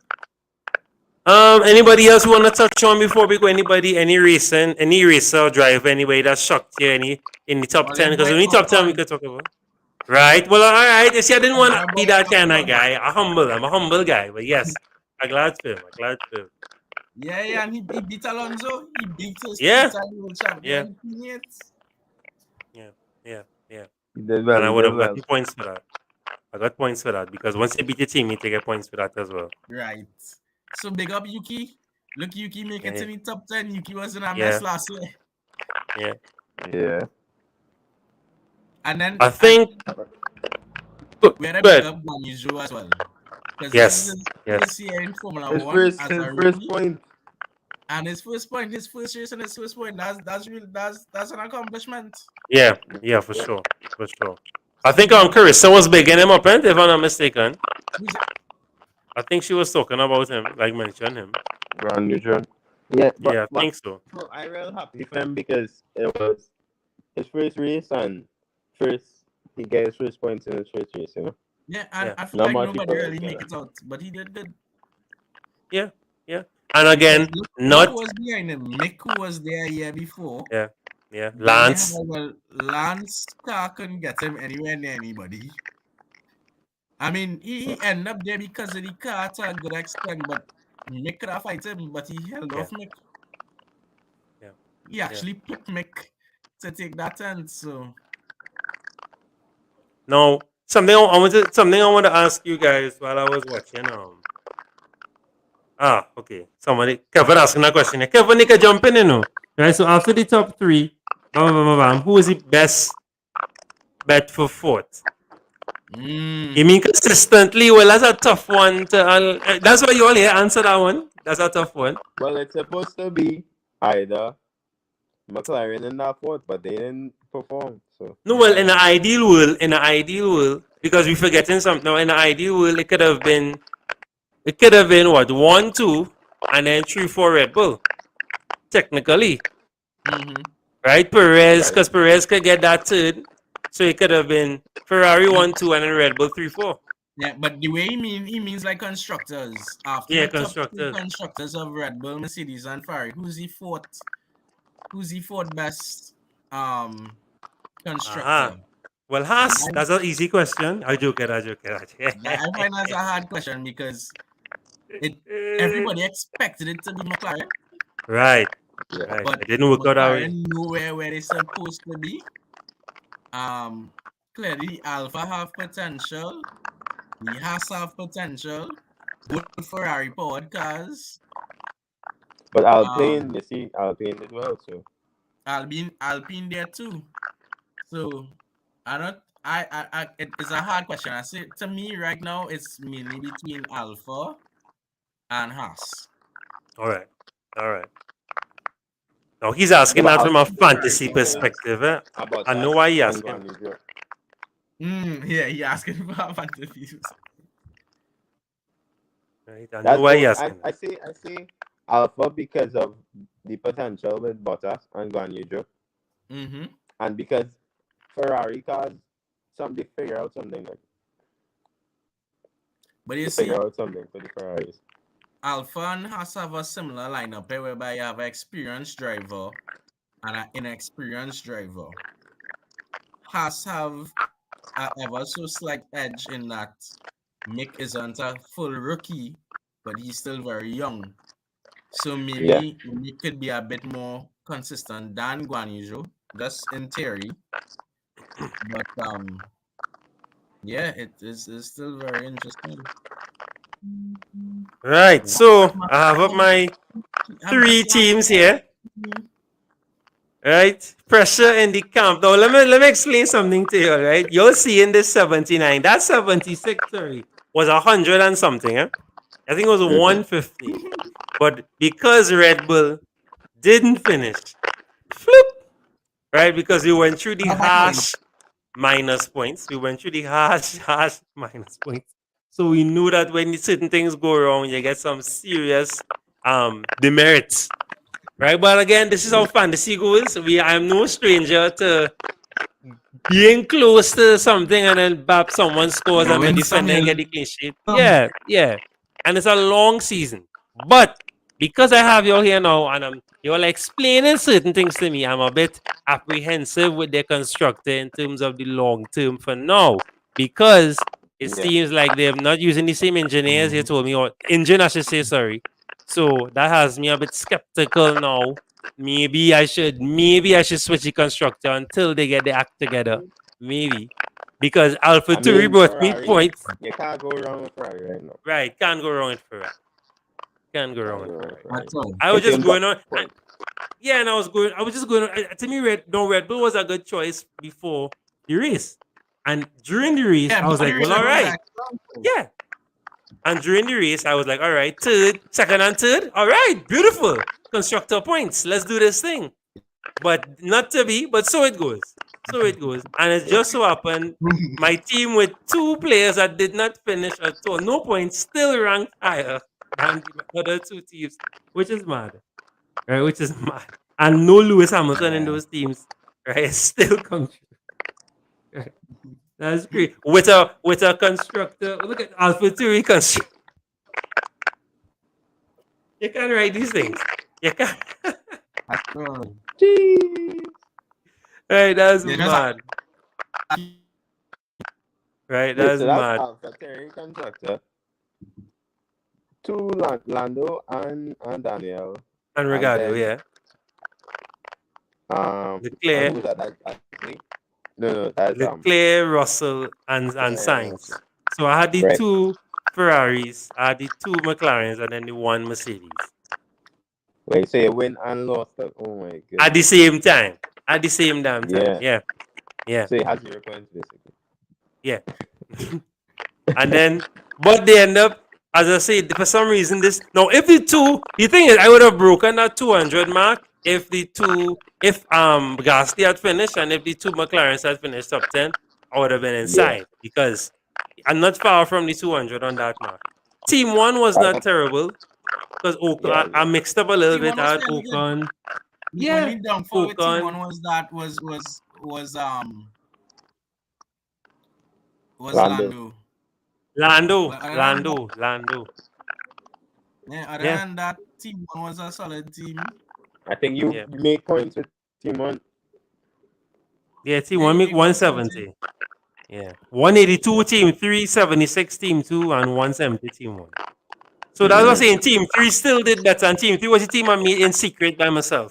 Anybody else want to touch on before we go? Any racer or driver anyway that shocked you in the top 10? Because only top 10 we could talk about. Right. Well, all right. You see, I didn't want to be that kind of guy. I'm a humble guy, but yes, I'm glad for him. Yeah, and he beat Alonso. He beat his world champion. Yeah. He did well. And I He would did have well. gotten points for that. I got points for that because once you beat your team, you get points for that as well. Right. So big up Yuki. Look, Yuki make it in the top 10. Yuki was in a Yeah. mess last year. Yeah. And then I think we had a big up Guanyu as well. Yes. This year in Formula His 1 first, as his a first rookie, point. and his first race and his first point. That's an accomplishment. Yeah, for sure. I think Carissa was bigging him up, if I'm not mistaken. I think she was talking about him, like mentioned him. Grand Neutron. Yeah, I think so. I'm real happy for him because it was his first race and he got his first points in his first race, you know. Yeah, and I feel like nobody really make it out, but he did good. Yeah. And again, Look who was behind him. Mick, who was there a year before. Yeah. Lance. Lance car couldn't get him anywhere near anybody. I mean, he ended up there because of the car to a good extent, but Mick could have fight him, but he held off Mick. Yeah. He actually picked Mick to take that turn, so. No, something I want to ask you guys while I was watching. Okay. Kevin asking a question. Kevin, you can jump in, you know. Right. So after the top 3, who is the best bet for fourth? You mean consistently? Well, that's a tough one. That's why you all here answer that one. That's a tough one. Well, it's supposed to be either McLaren in that fourth, but they didn't perform. So no, well, in an ideal world, because we're forgetting something. Now, in an ideal world, it could have been what 1, 2, and then 3, 4 Red Bull. Technically, right? Perez, because Perez could get that third, so it could have been Ferrari 1, 2, and then Red Bull 3, 4. Yeah, but the way he means like constructors. After the top constructors of Red Bull, Mercedes, and Ferrari, who's the fourth best constructor? Well, Haas, that's an easy question. I joke it. I find that's a hard question because everybody expected it to be McLaren. Right. But it didn't work out that way. Nowhere where they're supposed to be. Clearly, Alpha have potential. The Haas have potential. Both Ferrari powered cars. But Alpine, you see, Alpine as well, so. Alpine there too. So it's a hard question. I say to me right now, it's mainly between Alpha and Haas. All right. Now he's asking that from a fantasy perspective. I know why he asking. Yeah, he asking for a fantasy. Right. I know why he asking. I say Alpha because of the potential with Bottas and Guanyu. And because Ferrari cars, they figure out something like. But you figure out something for the Ferraris. Alpha and Haas have a similar lineup whereby you have an experienced driver and an inexperienced driver. Haas have a ever so slight edge in that Mick isn't a full rookie, but he's still very young. So maybe Mick could be a bit more consistent than Guanijo, just in theory. But yeah, it is still very interesting. Right. So I have up my three teams here. Right? Pressure in the camp. Now let me explain something to you, right? You'll see in this 79, that 76, sorry, was 100 and something, eh? I think it was 150. But because Red Bull didn't finish, flip, right? Because we went through the harsh minus points. We went through the harsh minus points. So we knew that when certain things go wrong, you get some serious demerits. Right? But again, this is how fantasy goes. I'm no stranger to being close to something and then bap someone scores and the defender get the clean sheet. Yeah, yeah. And it's a long season. But because I have you all here now and you're explaining certain things to me, I'm a bit apprehensive with the constructor in terms of the long term for now. Because it seems like they're not using the same engineers you told me, or engine I should say, sorry. So that has me a bit skeptical now. Maybe I should switch the constructor until they get the act together. Maybe. Because Alpha Turi brought me points. You can't go wrong with Ferrari right now. Right, can't go wrong with Ferrari. Can't go wrong with Ferrari. That's all. I was just going on. Yeah, and I was just going on. To me, Red Bull was a good choice before the race. And during the race, I was like, well, all right. Yeah. And during the race, I was like, all right, second and third. All right, beautiful. Constructor points. Let's do this thing. But not to be, but so it goes. So it goes. And it just so happened, my team with two players that did not finish at all, no points, still ranked higher than the other two teams, which is mad. Right? Which is mad. And no Lewis Hamilton in those teams. Right? Still comes true. Right? That's great. With a constructor. Look at AlphaTauri constructor. You can't write these things. You can't. Right, that's mad. Right, that's mad. AlphaTauri constructor. Two Lando and Daniel. And Ricardo, yeah. Leclerc. Who's that actually? No, that's Leclerc, Russell, and Sainz. So I had the two Ferraris, I had the two McLarens, and then the one Mercedes. Wait, so you win and lost it? Oh my god. At the same time. At the same damn time. Yeah. So you had 0 points basically. Yeah. And then, but they end up, as I said, for some reason, the thing is, I would have broken that 200 mark if Gasly had finished and if the two McLarens had finished top 10, I would have been inside because I'm not far from the 200 on that mark. Team 1 was not terrible because I mixed up a little bit. I had Ocon. The only downfall with Team 1 was Lando. Lando. Yeah, other than that, Team 1 was a solid team. I think you make points with Team 1. Yeah, Team 1 make 170. Yeah. 182 Team 3, 76 Team 2, and 170 Team 1. So that's what I'm saying. Team 3 still did better, and Team 3 was a team I made in secret by myself.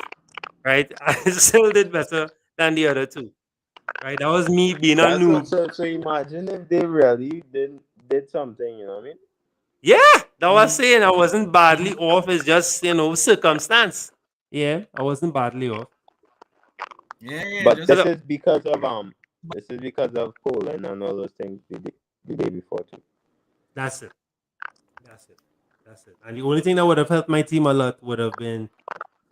Right? I still did better than the other two. Right? That was me being a noob. So imagine if they really did something, you know what I mean? Yeah, that was saying I wasn't badly off. It's just, circumstance. Yeah, I wasn't badly off. Yeah, but this is because of Poland and all those things the day before too. That's it. And the only thing that would have helped my team a lot would have been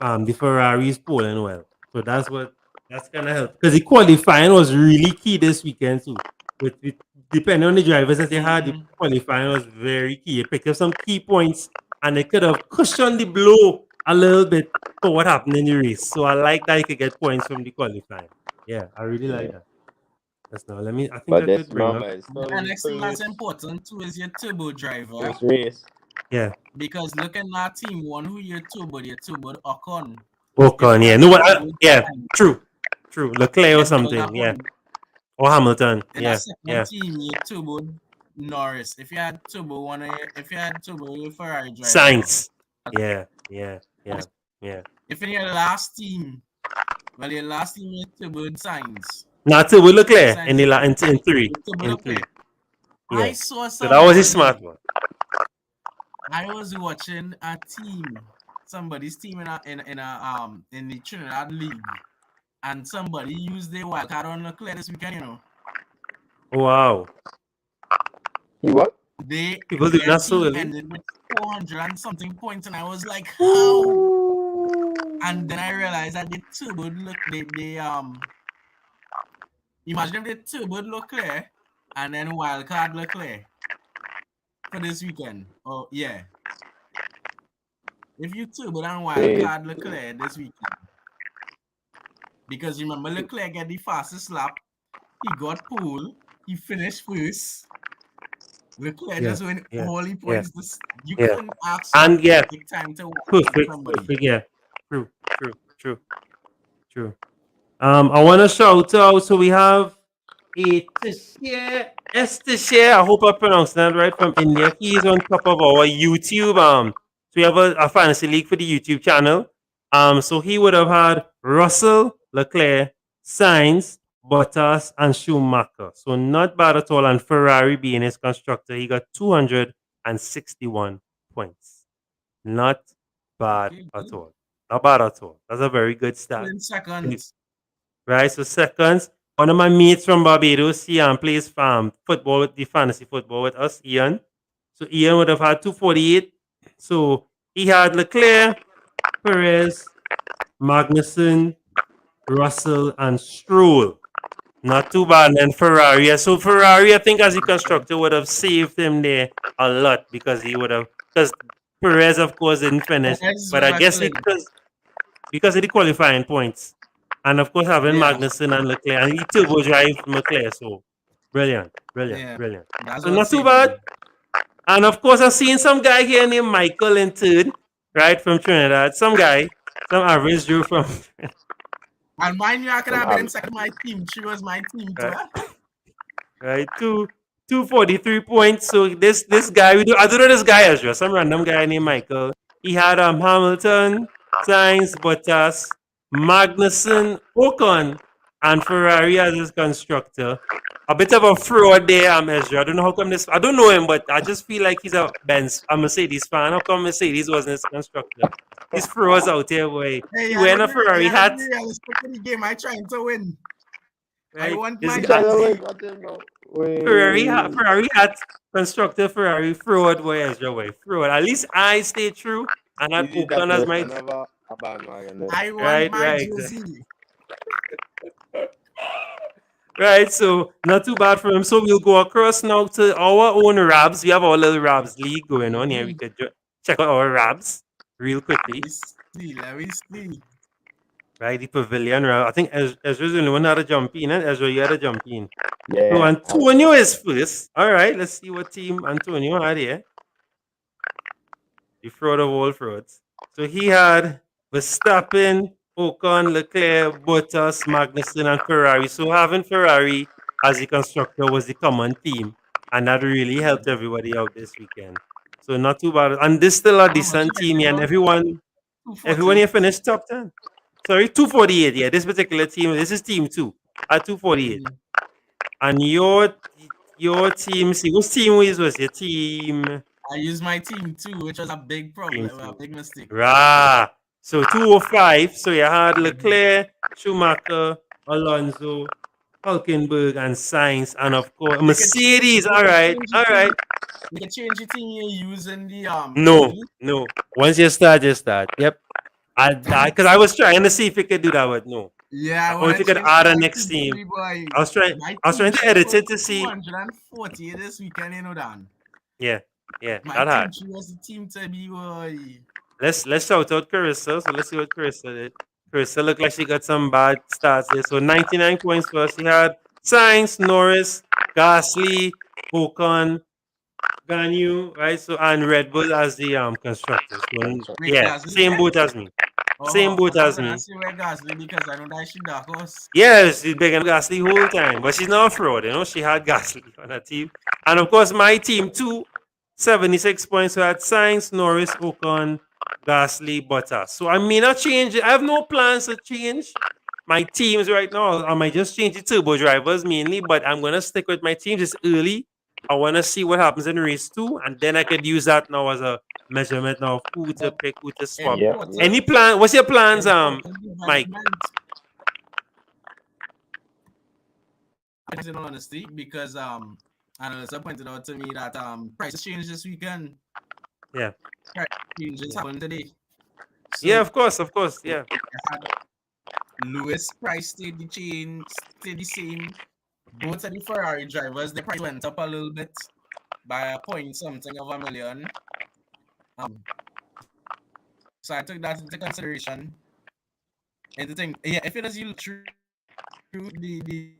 the Ferraris polling well. So that's gonna help. Because the qualifying was really key this weekend too. With depending on the drivers that they had, the qualifying was very key. It picked up some key points and it could have cushioned the blow a little bit for what happened in the race. So I like that you could get points from the qualifying. Yeah, I really like that. That's now. I think but that could bring up. The next thing that's important too is your turbo driver. First race. Yeah. Because look at that team, one who you're two, but Ocon. If Ocon, you yeah. had No, two good yeah. time, True. True. you Leclerc or get double that something. Yeah. point. Or Hamilton. In a Yeah. second Yeah. team, you turbo Norris. If you had turbo your Ferrari driver. Science. Yeah. Yeah. Yeah. Yeah. If in your last team, well, your last team you turbo Signs. Not two with Leclerc Signs in the in three. you turbo In Leclerc. three. I Yeah. saw So that was a smart somebody. one. I was watching a team, somebody's team in the Trinidad League, and somebody used their wild card on Leclerc this weekend. You know, Wow. He what? People do their not so team early. ended with 400 and something points, and I was like, how? And then I realized that the turbo look they imagine if the turbo Leclerc and then wild card Leclerc for this weekend. Oh yeah. If you turbo and wild card Leclerc this weekend. Because remember, Leclerc get the fastest lap. He got pole. He finished first. Leclerc just win all the points. You couldn't ask for And yeah, perfect time to watch perfect. somebody. Yeah. True. True. I want to shout out. So we have a Estishare. I hope I pronounced that right, from India. He is on top of our YouTube. So we have a fantasy league for the YouTube channel. So he would have had Russell, Leclerc, Sainz, Bottas, and Schumacher. So not bad at all. And Ferrari being his constructor, he got 261 points. Not bad at all. Not bad at all. That's a very good start. In seconds. Right, so seconds. One of my mates from Barbados, he plays football with the fantasy football with us, Ian. So Ian would have had 248. So he had Leclerc, Perez, Magnussen, Russell, and Stroll. Not too bad. And then Ferrari. So Ferrari, I think, as a constructor, would have saved him there a lot because he would have, because Perez, of course, didn't finish. But I guess because of the qualifying points. And of course, having Magnussen and Leclerc, and he turbo drive Leclerc. So brilliant. That's So not too bad. And of course, I've seen some guy here named Michael in third, right, from Trinidad. Some average Joe from. And mind you, I could have been in second my team. She was my team too. Right, 243 points. So this guy, I don't know this guy as well. Some random guy named Michael. He had Hamilton, Sainz, Bottas, Magnussen, Ocon, and Ferrari as his constructor. A bit of a fraud there, Ezra. I don't know how come this. I don't know him, but I just feel like he's a Mercedes fan. How come Mercedes wasn't his constructor? These frauds out here, boy. Hey, he wearing a Ferrari hat. The game I trying to win. Right? I want His my Ferrari hat constructor Ferrari fraud, boy, Ezra, boy. Fraud. At least I stay true and had Ocon as my. I want my jersey. Right, so not too bad for him. So we'll go across now to our own Rabs. We have our little Rabs league going on here. We could check out our Rabs real quickly. Let me see. Right, the pavilion. I think Ezra's the only one that had a jump in. Ezra, you had a jump in. Yeah. So Antonio is first. All right, let's see what team Antonio had here. The fraud of all frauds. So he had Verstappen, Ocon, Leclerc, Bottas, Magnussen, and Ferrari. So having Ferrari as the constructor was the common theme, and that really helped everybody out this weekend. So not too bad. And this still a decent team, and everyone here finished top 10. Sorry, 248. Yeah, this particular team. This is team 2 at 248. And your team, see, which team was your team? I used my team too, which was a big problem, a big mistake. Rah. So 205. So you had Leclerc, Schumacher, Alonso, Hulkenberg, and Sainz, and of course Mercedes. All right. You can change the team you're using the No. Once you start, Yep. Because I was trying to see if we could do that, but no. Yeah, I want you could add a next team. I was trying to edit it to see. 240 this weekend, you know, Dan. Yeah. My team, she was the team to be, boy. Let's shout out Carissa. So let's see what Carissa did. Carissa looked like she got some bad stats there. So 99 points for us. She had Sainz, Norris, Gasly, Ocon, Ganyu, right? So and Red Bull as the constructors. So, Wait, yeah, Gasly same there? boat as me. Same Oh, boat I thought as you were gonna me. say where Gasly because I know that she dark horse. Yes, she's big and Gasly whole time, but she's not a fraud. You know, she had Gasly on her team, and of course my team too. 76 points. So I had Sainz, Norris, Ocon, Gasly, Bottas. So I may not change it. I have no plans to change my teams right now. I might just change the turbo drivers mainly, but I'm gonna stick with my teams. It's early. I wanna see what happens in race 2, and then I could use that now as a measurement now of who to But pick, who to swap. Yep. Yep. Any important, plan? What's your plans, important Mike? development. In all honesty, because analysts have pointed out to me that prices changed this weekend. Yeah. Price changes happened today. Yeah, So of course, yeah. I had Lewis price stayed the same. Both of the Ferrari drivers, the price went up a little bit by a point something of a million. So I took that into consideration. And the thing, yeah, if it is you look through the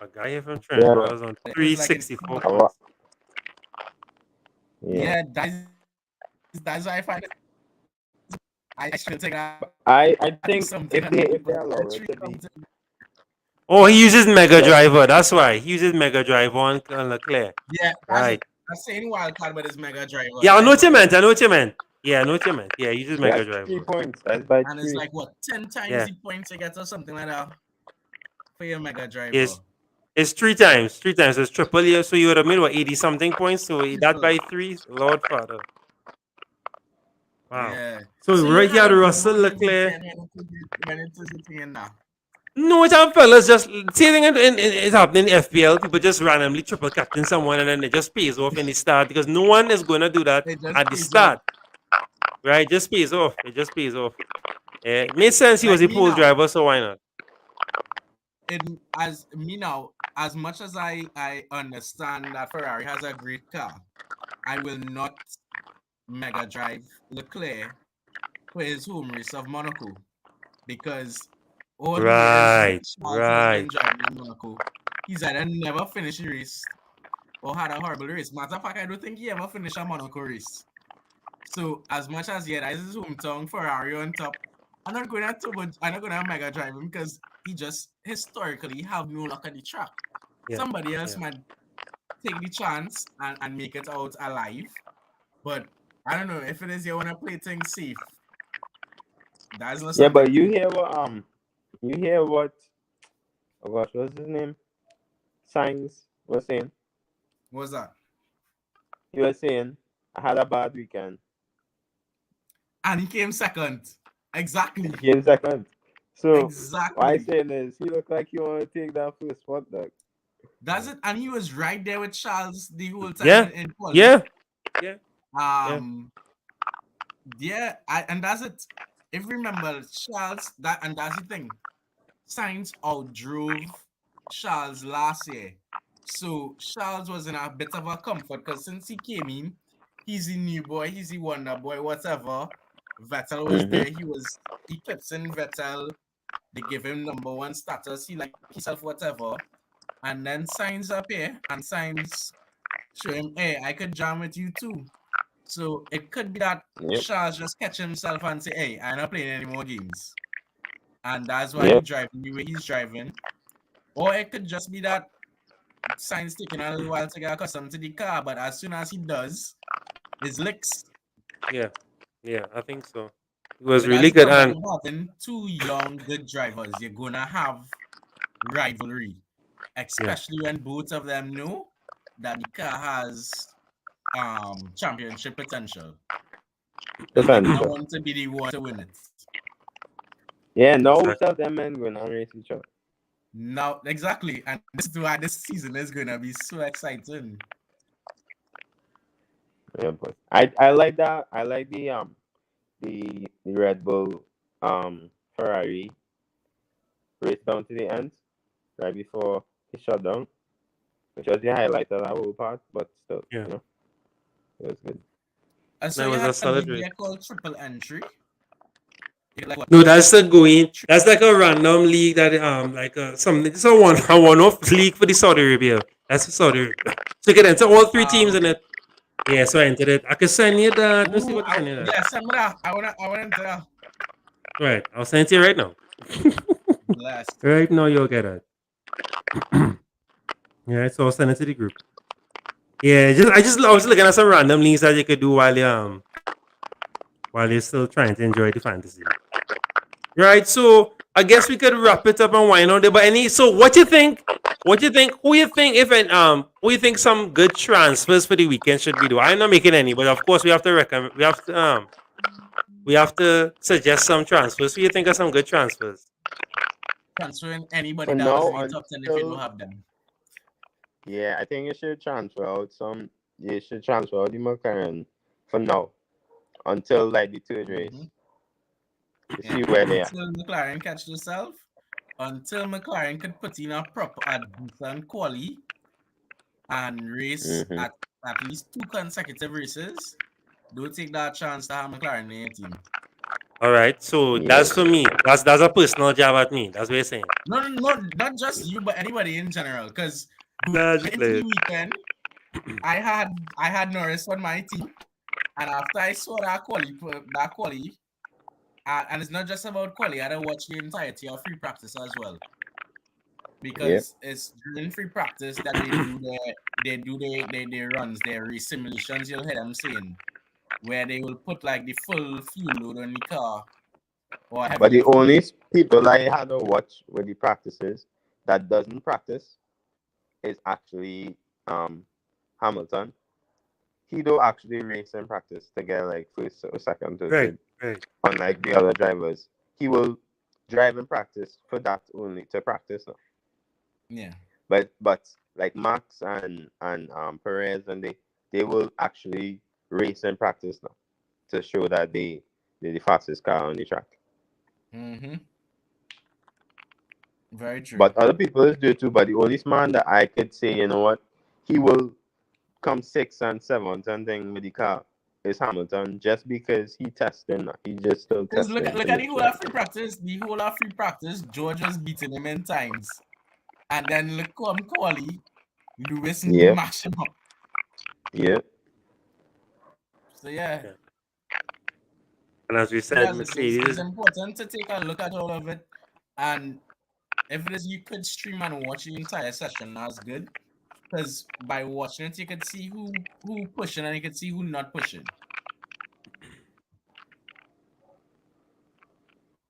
A guy here from Trent Yeah. was on it was like it's 364 A lot. points. Yeah. that's why I find it. I should take that I think something. if they allow it to be, Oh, he uses Mega yeah, Driver. That's why. He uses Mega Driver on Leclerc. Yeah, Right. that's saying wildcard with his mega driver. Yeah, I know what you meant. Yeah, I know what you meant. Yeah, he uses Mega that's 3 Driver. points. That's by And it's 3. like what 10 times Yeah. the points you get or something like that for your mega driver. It's 3 times. 3 times. So it's triple. Yeah, so you would have made what 80 something points. So that by 3, Lord Father. Wow. Yeah. So you right here, had a Russell good Leclerc. weekend when it is a thing now. No, it's happened, fellas. Just same thing it's happening in FPL. People just randomly triple captain someone and then it just pays off in the start because no one is going to do that It just at the pays start. off. Right? Just pays off. It just pays off. It made sense. He was Like a me pole now. driver, so why not? As me now, as much as I understand that Ferrari has a great car, I will not mega drive Leclerc for his home race of Monaco because all the years Right. Charles has been Right. driving in Monaco, he's either never finished a race or had a horrible race. Matter of fact, I don't think he ever finished a Monaco race. So as much as that is his hometown, Ferrari on top, I'm not going to mega drive him because he just historically have no luck at the track. Yeah. Somebody else Yeah. might take the chance and make it out alive. But I don't know if it is you want to play things safe. That's not Yeah, but something. you hear what oh gosh, what's his name? Sainz was saying. What's that? He was saying I had a bad weekend. And he came second. Exactly. He came second. So Exactly. why I saying is he looked like he want to take that first spot, dog. That's it. And he was right there with Charles the whole time Yeah. in quali. Yeah. Yeah, and that's it. If you remember Charles, that's the thing. Sainz outdrove Charles last year. So Charles was in a bit of a comfort because since he came in, he's the new boy, he's the wonder boy, whatever. Vettel was there, he was eclipsing Vettel. They give him #1 status, he like himself, whatever. And then Sainz up here, and Sainz show him, hey, I could jam with you too. So it could be that Charles just catch himself and say, hey, I'm not playing any more games. And that's why he's driving the way he's driving. Or it could just be that Sainz taking a little while to get accustomed to the car, but as soon as he does, his licks. Yeah. Yeah, I think so. It was really good. And having two young good drivers, you're gonna have rivalry. Especially when both of them know that the car has championship potential. They don't want to be the one to win it. Yeah, no, most of them men going to race each other. No, exactly, and this is why this season is gonna be so exciting. Yeah, but I like that. I like the Red Bull Ferrari race down to the end, right before he shut down, which was the highlight of that whole part. But still, you know, it was good. So you had a league called Triple Entry. No, that's the going. That's like a random league that like something. It's a one-off league for the Saudi Arabia. That's the Saudi Arabia. So you can enter all three teams in it. Yeah, so I entered it. I can send you that. Let's see what I send you that. Yeah, send me that. I wanna enter. Right, I'll send it to you right now. Blast. Right now, you'll get it. Yeah, so I'll send it to the group. Yeah, I was looking at some random links that you could do while you're still trying to enjoy the fantasy. Right, so I guess we could wrap it up and wind on there. But so what you think? What you think? Who you think who you think some good transfers for the weekend should be do? I'm not making any, but of course we have to recommend we have to suggest some transfers. Who you think are some good transfers? Transferring anybody For that now, was in the top 10 if you don't have them. Yeah, I think you should transfer out some. You should transfer out the McLaren for now until like the third race. To see where they are. Until McLaren catch themselves, until McLaren could put in a decent quali and race at least 2 consecutive races, don't take that chance to have McLaren in your team. All right, so that's for me. That's a personal jab at me. That's what you're saying. No, not just you, but anybody in general. Because Into the weekend, I had Norris on my team, and after I saw that quali, and it's not just about quali. I had to watch the entirety of free practice as well, because it's during free practice that they do their runs, their race simulations. You'll hear them saying where they will put like the full fuel load on the car. But the only people I had to watch with the practices that doesn't practice is actually Hamilton. He don't actually race in practice to get like first or second or third. Right. Unlike the other drivers, he will drive in practice for that only to practice now. Yeah. But like Max and Perez and they will actually race in practice now to show that they're the fastest car on the track. Very true. But other people do too. But the only man that I could say, you know what, he will come 6th and 7th and then with the car is Hamilton, just because he testing. He just still testing. Look at the whole of free practice. The whole of free practice, George was beating him in times, and then look come quali, Lewis mash him up. Yeah. So yeah. And as we said, Mercedes, it's important to take a look at all of it, and if it is you could stream and watch the entire session, that's good. Because by watching it, you could see who pushing and you could see who not pushing.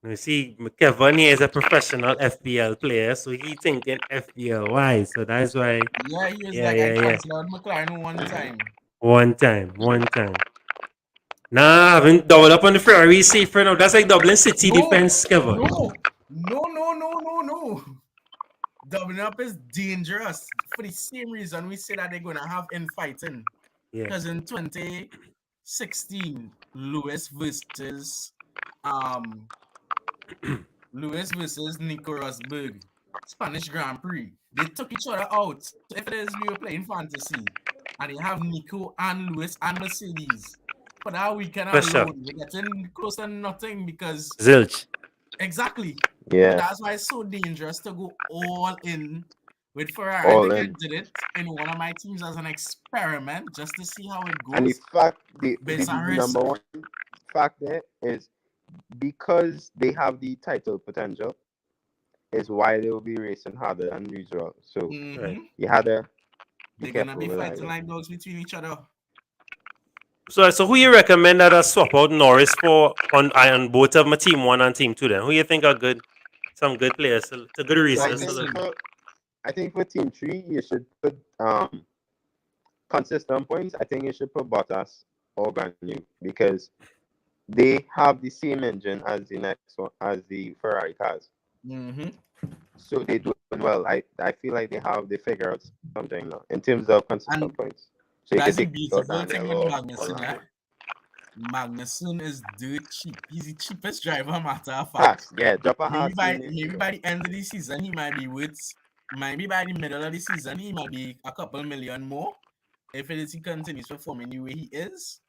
You see, Kevin here is a professional FPL player, so he thinking FPL wise. So that's why. Yeah, he was I cancelled out McLaren one time. One time. Nah, I haven't doubled up on the Ferrari safer now. That's like Dublin City defense, Kevin. No. Doubling up is dangerous for the same reason we say that they're going to have infighting. Because in 2016, Lewis versus Nico Rosberg, Spanish Grand Prix. They took each other out. So if it is we were playing fantasy, and they have Nico and Lewis and Mercedes, for that weekend alone, we're getting close to nothing because zilch. Exactly. Yeah. That's why it's so dangerous to go all in with Ferrari. I did it in one of my teams as an experiment just to see how it goes. And the fact, the number one fact there is because they have the title potential, is why they will be racing harder than usual. So you had to be They're gonna be fighting like dogs between each other. So who you recommend that I swap out Norris for on both of my team 1 and team 2 then? Who you think are good? Some good players. It's a good reason. I think for team 3 you should put consistent points. I think you should put Bottas or Ganu because they have the same engine as the next one, as the Ferrari cars. So they do well. I feel like they figure out something now in terms of consistent points. So that's the beautiful thing with Magnussen. Magnussen is dirt cheap. He's the cheapest driver, matter of fact. Drop a half. Maybe by the end of the season, he might be worth. Maybe by the middle of the season, he might be a couple million more if he continues performing the way he is.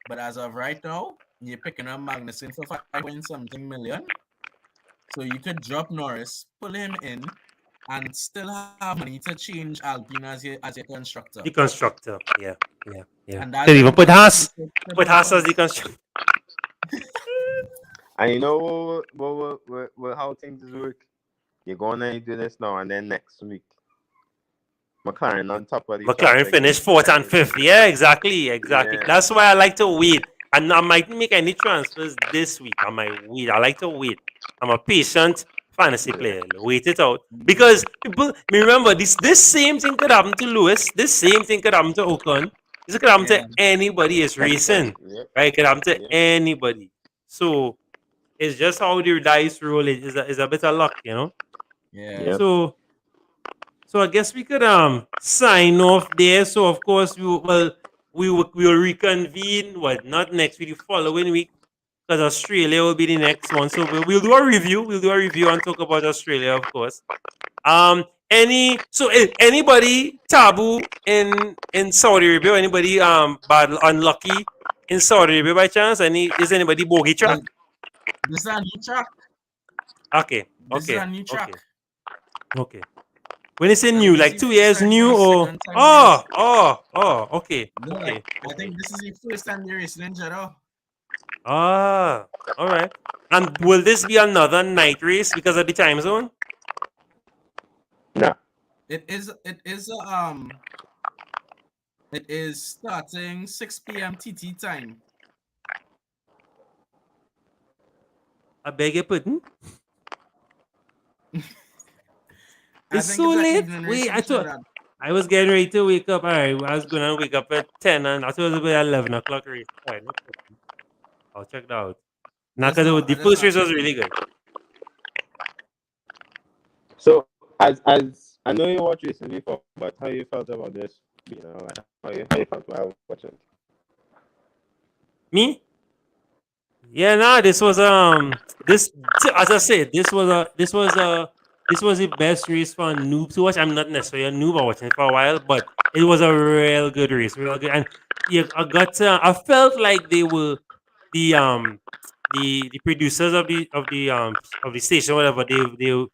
But as of right now, you're picking up Magnussen for 5 point something million. So you could drop Norris, pull him in, and still have money to change Alpine as your constructor. The constructor. Yeah. And that's Could even then put going to Haas. take you Put triple Haas as the points. constructor. And you know how things work. You're gonna do this now, and then next week, McLaren on top of the charts McLaren again. finished fourth and fifth. Yeah, exactly. Yeah. That's why I like to wait. And I might make any transfers this week. I might wait. I like to wait. I'm a patient fantasy player. Wait it out. Because people remember this same thing could happen to Lewis. This same thing could happen to Ocon. This could happen to Yeah. anybody is racing. Yep. Right? It could happen to Yep. anybody. So it's just how the dice roll is a bit of luck, you know? Yeah. Yep. So I guess we could sign off there. So of course we will reconvene. What, not next week, the following week, because Australia will be the next one. So we'll do a review. We'll do a review and talk about Australia, of course. Anybody taboo in Saudi Arabia? Anybody bad unlucky in Saudi Arabia by chance? Is anybody bogey track? This is a new track. Okay. This is a new track. Okay. When it's And new, this like is 2 the years first new time or second time okay. No, like, I think this is the first time you're racing in Jeddah. All right. And will this be another night race because of the time zone? No. It is starting 6 p.m. TT time. I beg your pardon. I It's think so it's an late. evening race Wait, in I thought Trinidad. I was getting ready to wake up. All right, I was gonna wake up at 10, and I thought it was about 11 o'clock race. All right, no problem. I'll check that out. Now, because the I just first not race was checked. really good. So as I know you watched recently before, but how you felt about this? You know, like, how you felt while watching? Me? Yeah, nah. This was this as I said, this was the best race for a noob to watch. I'm not necessarily a noob. I watched it for a while, but it was a real good race, real good. And yeah, I felt like they were the producers of the station, whatever.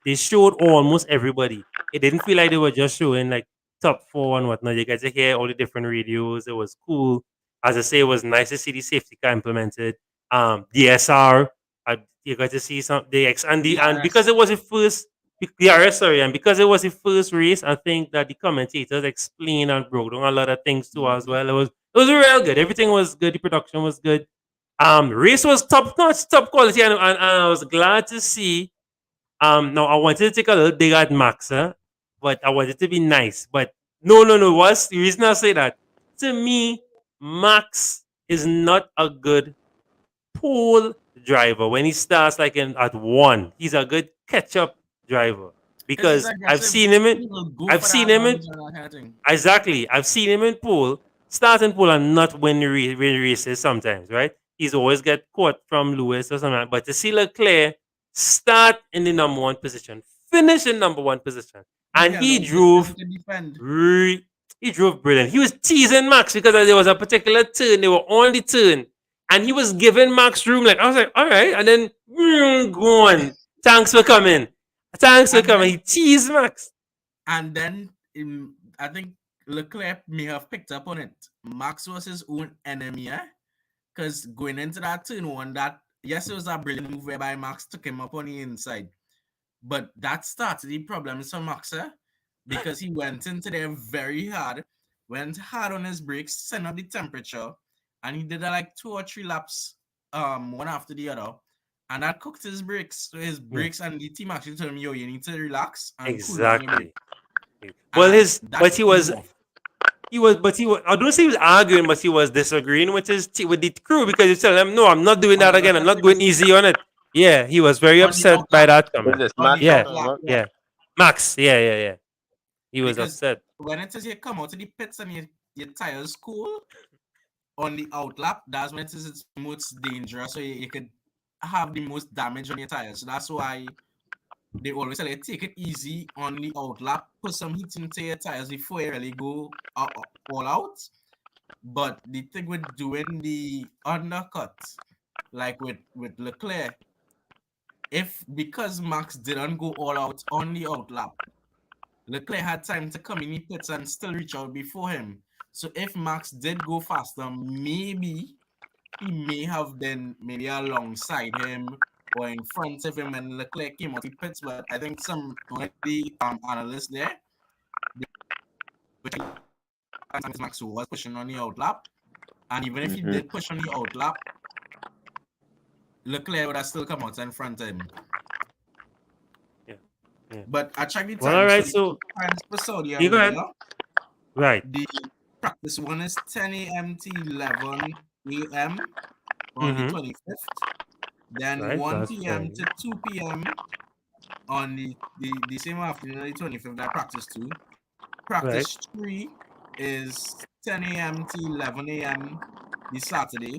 They showed almost everybody. It didn't feel like they were just showing like top four and whatnot. You got to hear all the different radios. It was cool. As I say, it was nice to see the safety car implemented. DSR. You got to see some the X and because DRS. it was the first DRS, sorry, and because it was the first race, I think that the commentators explained and broke down a lot of things too as well. It was real good. Everything was good. The production was good. Race was top notch, top quality, and I was glad to see. Now I wanted to take a little dig at Max, but I wanted to be nice. But no. What's the reason I say that? To me, Max is not a good pole driver when he starts like at one. He's a good catch up driver Because he's because aggressive. He will go I've for seen that him in lunge and that thing. exactly. I've seen him in pole, start in pole and not win races sometimes, right? He's always get caught from Lewis or something. But to see Leclerc start in the number one position, finish in number one position, He and held out good for him to defend. he drove brilliant. He was teasing Max because there was a particular turn. They were on the turn. And he was giving Max room. Like, I was like, all right. And then, go on. Thanks for coming. Thanks for And coming. then, He teased Max. and then I think Leclerc may have picked up on it. Max was his own enemy, because going into that turn one, yes, it was a brilliant move whereby Max took him up on the inside. But that started the problems for Max, because he went into there very hard, went hard on his brakes, sent up the temperature, and he did like 2 or 3 laps, one after the other. And that cooked his brakes. So his brakes and the team actually told him, yo, you need to relax and cool down your Exactly. brakes. Well, And but that he was, came off. I don't say he was arguing, but he was disagreeing with with the crew because he told them, no, I'm not doing On that the again. I'm left not going easy on it. Yeah, he was very on the upset by outlap. that Who's comment. this? On Max the Yeah, talking outlap, about? yeah. Max, yeah. He was Because upset. when it says you come out to the pits and your tires cool on the outlap, that's when it is its most dangerous. So you could have the most damage on your tires. So that's why they always say take it easy on the outlap, put some heat into your tires before you really go all out. But the thing with doing the undercut like with Leclerc, because Max didn't go all out on the outlap, Leclerc had time to come in the pits and still reach out before him. So if Max did go faster, maybe he may have been maybe alongside him or in front of him when Leclerc came out the pits. But I think some of the analysts there, which Max was pushing on the outlap, and even if he did push on the outlap, Leclerc would have still come out in front of him. Yeah. Yeah. But I checked the time. Well, all right, so times for Saudi you go ahead. Arabia, Right. the practice one is 10 a.m. to 11 a.m. on the 25th. Then Right, 1 that's p.m. fine. to 2 p.m. on the same afternoon, the 25th, that practice 2. Practice 3 is 10 a.m. to 11 a.m. the Saturday.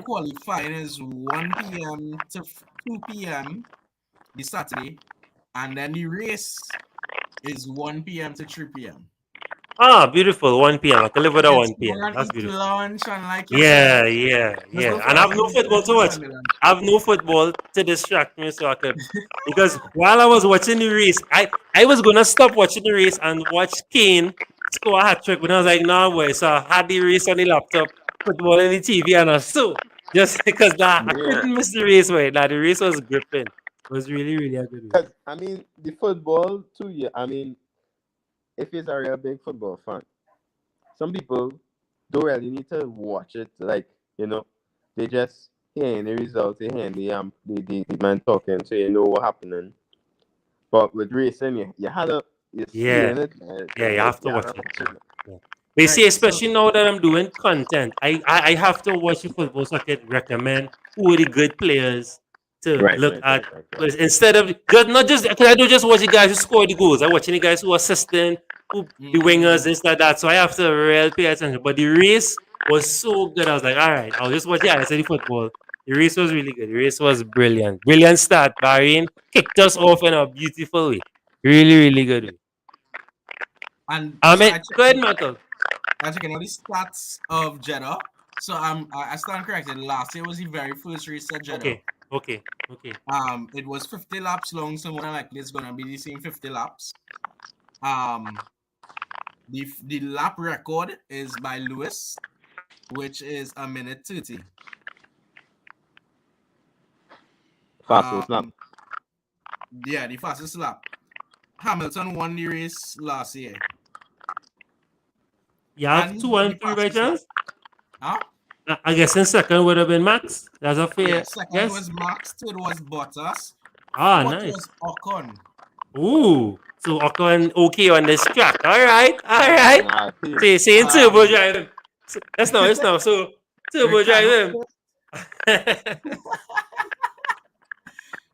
Qualifying is 1 p.m. to 2 p.m. the Saturday. And then the race is 1 p.m. to 3 p.m. Ah, beautiful. 1 p.m. I can live with a 1 p.m. That's beautiful. Lunch and like Yeah. And I have no football to watch. I have no football to distract me, so I could. Because while I was watching the race, I was gonna stop watching the race and watch Kane score a hat trick, but I was like, no way. So I had the race on the laptop, football on the TV, and I saw just because I couldn't miss the race. Way the race was gripping. It was really, really a good race. I mean, the football too. Yeah, I mean, if you're a real big football fan, some people don't really need to watch it. Like, they just hearing the results, they hearing the man talking, so you know what happening. But with racing, you had to Yeah. it. Yeah, you have to watch it. Yeah. They say, especially now that I'm doing content, I have to watch the football so I can recommend who are the good players to look at. Because instead of not just because I don't just watch the guys who score the goals, I watch the guys who are assisting, who the wingers, this, that. So I have to really pay attention. But the race was so good. I was like, all right, I'll just watch the highlights of the football. The race was really good. The race was brilliant. Brilliant start. Bahrain kicked us off in a beautiful way. Really, really good way. And I so mean, go ahead, Michael. I check all the stats of Jeddah. So I stand corrected. Last year was the very first race at Jeddah. Okay. It was 50 laps long, so more than likely it's gonna be the same 50 laps. The lap record is by Lewis, which is 1:30. Fastest lap. Yeah, the fastest lap. Hamilton won the race last year. You have 2 and 3 by chance? Huh? I guess in second would have been Max. That's a fair. Yeah, second was Max, third was Bottas. Ah, fourth nice. was Ocon. Ooh, so Ocon okay on this track. All right. Saying turbo driving. That's now. So turbo driving.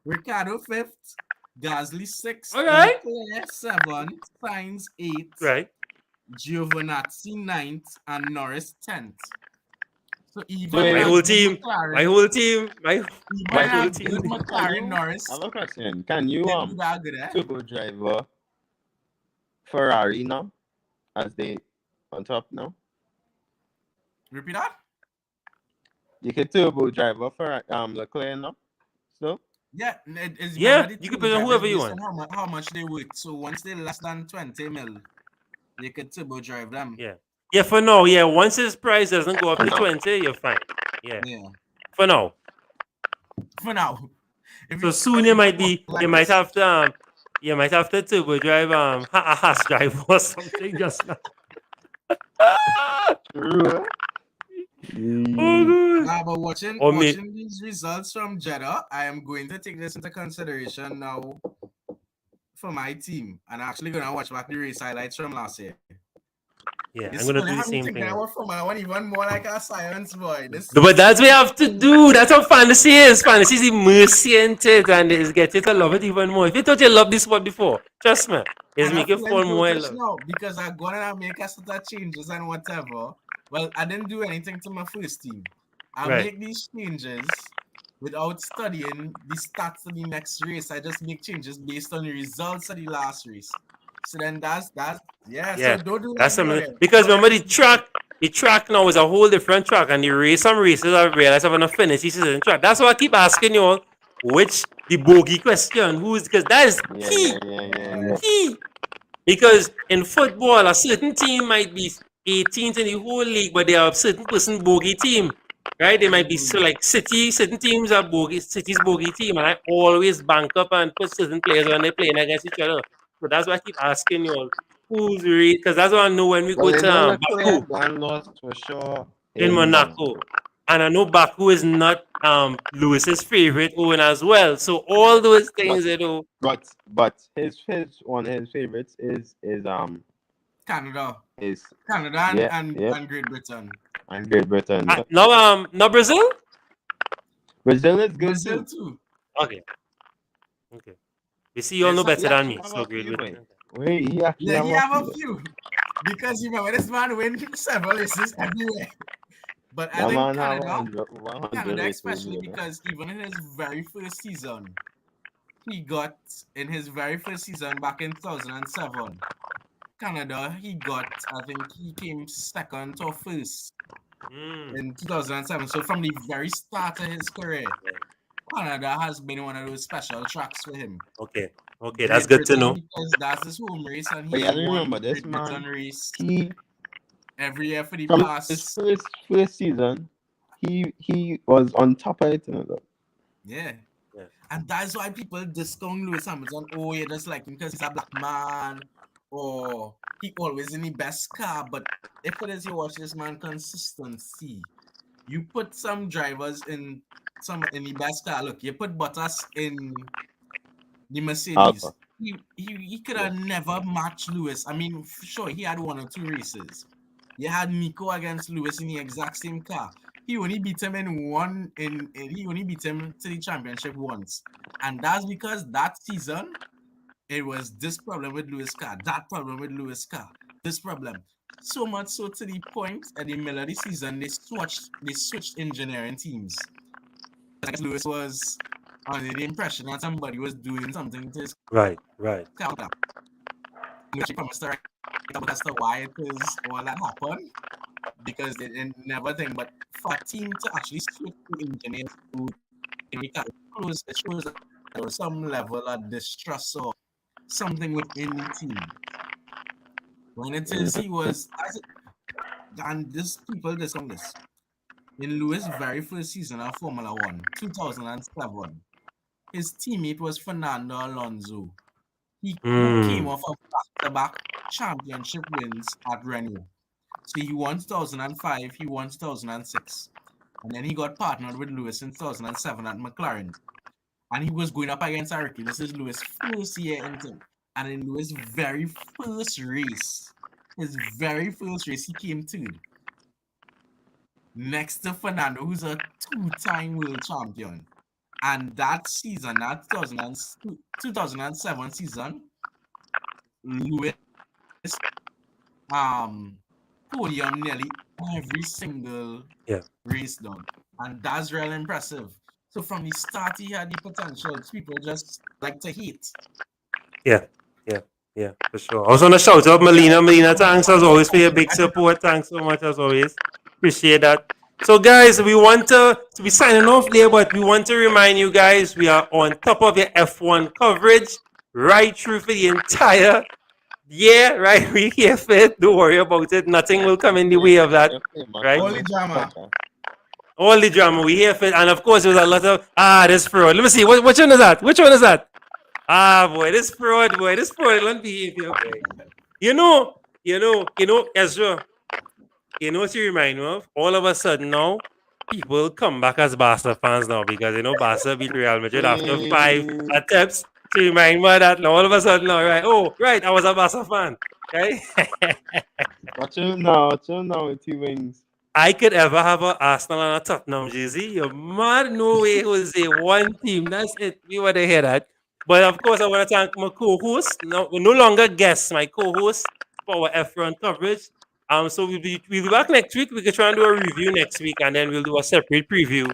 Ricardo 5th, Gasly 6th, All right. Leclerc 7th, Sainz 8th, Right. Giovinazzi 9th, and Norris 10th. So even my whole team, McLaren Norris. I have a question. Can you turbo driver Ferrari now, as they on top now? Repeat that. You can turbo driver for Leclerc now. So yeah, you can put on whoever you want. How much they work. So once they're less than 20 mil, you can turbo drive them. Yeah, for now. Yeah, once his price doesn't go up to 20, you're fine. Yeah. For now. So soon you might have to turbo drive a Haas drive or something just now. But watching these results from Jeddah, I am going to take this into consideration now for my team, and I'm actually gonna watch back the race highlights from last year. Yeah, I'm gonna do the same thing. I want even more like a science boy. But that's what you have to do. That's how fantasy is. Fantasy is immersing it and it's getting to love it even more. If you thought you loved this sport before, trust me, it's making it fall more in love. No, because I'm gonna make a set of changes and whatever. Well, I didn't do anything to my first team. I make these changes without studying the stats of the next race. I just make changes based on the results of the last race. So then that's. So don't do that's something because remember the track the track now is a whole different track, and some races I realize I'm gonna finish this season track. That's why I keep asking you all which the bogey question, who's because that is key. Because in football, a certain team might be 18th in the whole league, but they are a certain person bogey team. Right? They might be so like certain teams are bogey, City's bogey team, and I always bank up and put certain players when they're playing against each other. So that's why I keep asking you all who's really because that's what I know when we go Well, to Baku one loss for sure in Monaco. And I know Baku is not Lewis's favorite one as well. So all those things, But his one of his favorites is Canada. Is Canada and Great Britain. And Great Britain. No Brazil? Brazil is good Brazil too. Okay. You see, you all know better than me. So Great Britain. Wait, he have a few. Because you remember this man win several races everywhere. But I think Canada especially because even in his very first season, back in 2007, Canada, I think he came second or first in 2007. So from the very start of his career, Canada has been one of those special tracks for him. Okay, that's good to know. Because that's his home race, and he remember this man. Race he every year for the past. His first season, he was on top of it. Yeah. And that's why people discount Lewis Hamilton. Oh, yeah, just like him because he's a black man, or he always in the best car. But if it is you watch this man consistency, you put some drivers in the best car. Look, you put Bottas in the Mercedes. He could have never matched Lewis. I mean, sure, he had one or two races. You had Nico against Lewis in the exact same car. He only beat him he only beat him to the championship once. And that's because that season, it was this problem with Lewis' car, that problem with Lewis' car, this problem. So much so to the point at the middle of the season, they switched engineering teams. Lewis was under the impression that somebody was doing something to his right. car. Which he promised to as to why it is all that happened. Because they didn't never think, but for a team to actually switch the engineers to it shows that there was some level of distrust or something within the team. When it is and this people discuss this. In Lewis' very first season of Formula One, 2007, his teammate was Fernando Alonso. He came off of back-to-back championship wins at Renault. So he won 2005, he won 2006. And then he got partnered with Lewis in 2007 at McLaren. And he was going up against Ricky. This is Lewis' first year in team. And in Lewis' very first race, he came third. Next to Fernando, who's a two-time world champion. And that season, that 2007 season, Lewis podium nearly every single race done. And that's really impressive. So from the start, he had the potential. People just like to hate. Yeah, for sure. I was on a shout out Melina. Melina, thanks as always for your big support. Thanks so much as always. Appreciate that. So guys, we want to be signing off there, but we want to remind you guys we are on top of your F1 coverage right through for the entire year, right? We here for it. Don't worry about it. Nothing will come in the way of that, right? All the drama. We here for it. And of course, there was a lot of, this fraud. Let me see. Which one is that? Boy, this fraud, don't behave here, boy. You know, Ezra, you know what you remind me of? All of a sudden now, people come back as Barca fans now because, Barca beat Real Madrid after 5 attempts to remind me of that. Now, all of a sudden now, right? Oh, right, I was a Barca fan, right? Watch him now with 2 wings. I could ever have an Arsenal and a Tottenham jersey. You're mad? No way, Jose. One team. That's it. We want to hear that. But of course, I want to thank my co-host. No longer guests, my co-host for our F1 coverage. So we'll be back next week. We can try and do a review next week, and then we'll do a separate preview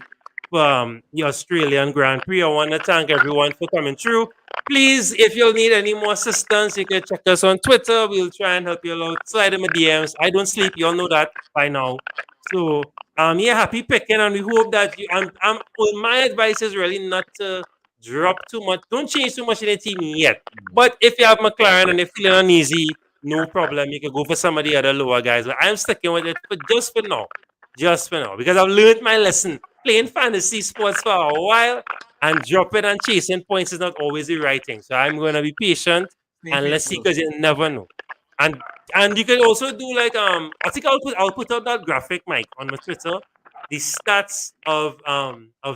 the Australian Grand Prix. I want to thank everyone for coming through. Please, if you'll need any more assistance, you can check us on Twitter. We'll try and help you out. Slide in my DMs. I don't sleep. You all know that by now. So, yeah, happy picking, and we hope that you. Well, my advice is really not to drop too much. Don't change too much in the team yet. But if you have McLaren and you're feeling uneasy, no problem. You can go for some of the other lower guys. But I'm sticking with it for just for now. Just for now. Because I've learned my lesson. Playing fantasy sports for a while and dropping and chasing points is not always the right thing. So I'm going to be patient and let's see, because you never know. And you can also do like I think I'll put out that graphic, Mike, on my Twitter, the stats of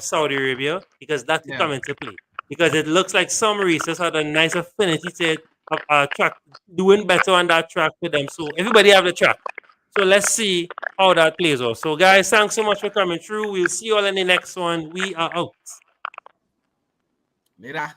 Saudi Arabia, because that will come into play. Because it looks like some races had a nice affinity to it, track doing better on that track for them. So everybody have the track. So let's see how that plays out. So guys, thanks so much for coming through. We'll see you all in the next one. We are out. Later.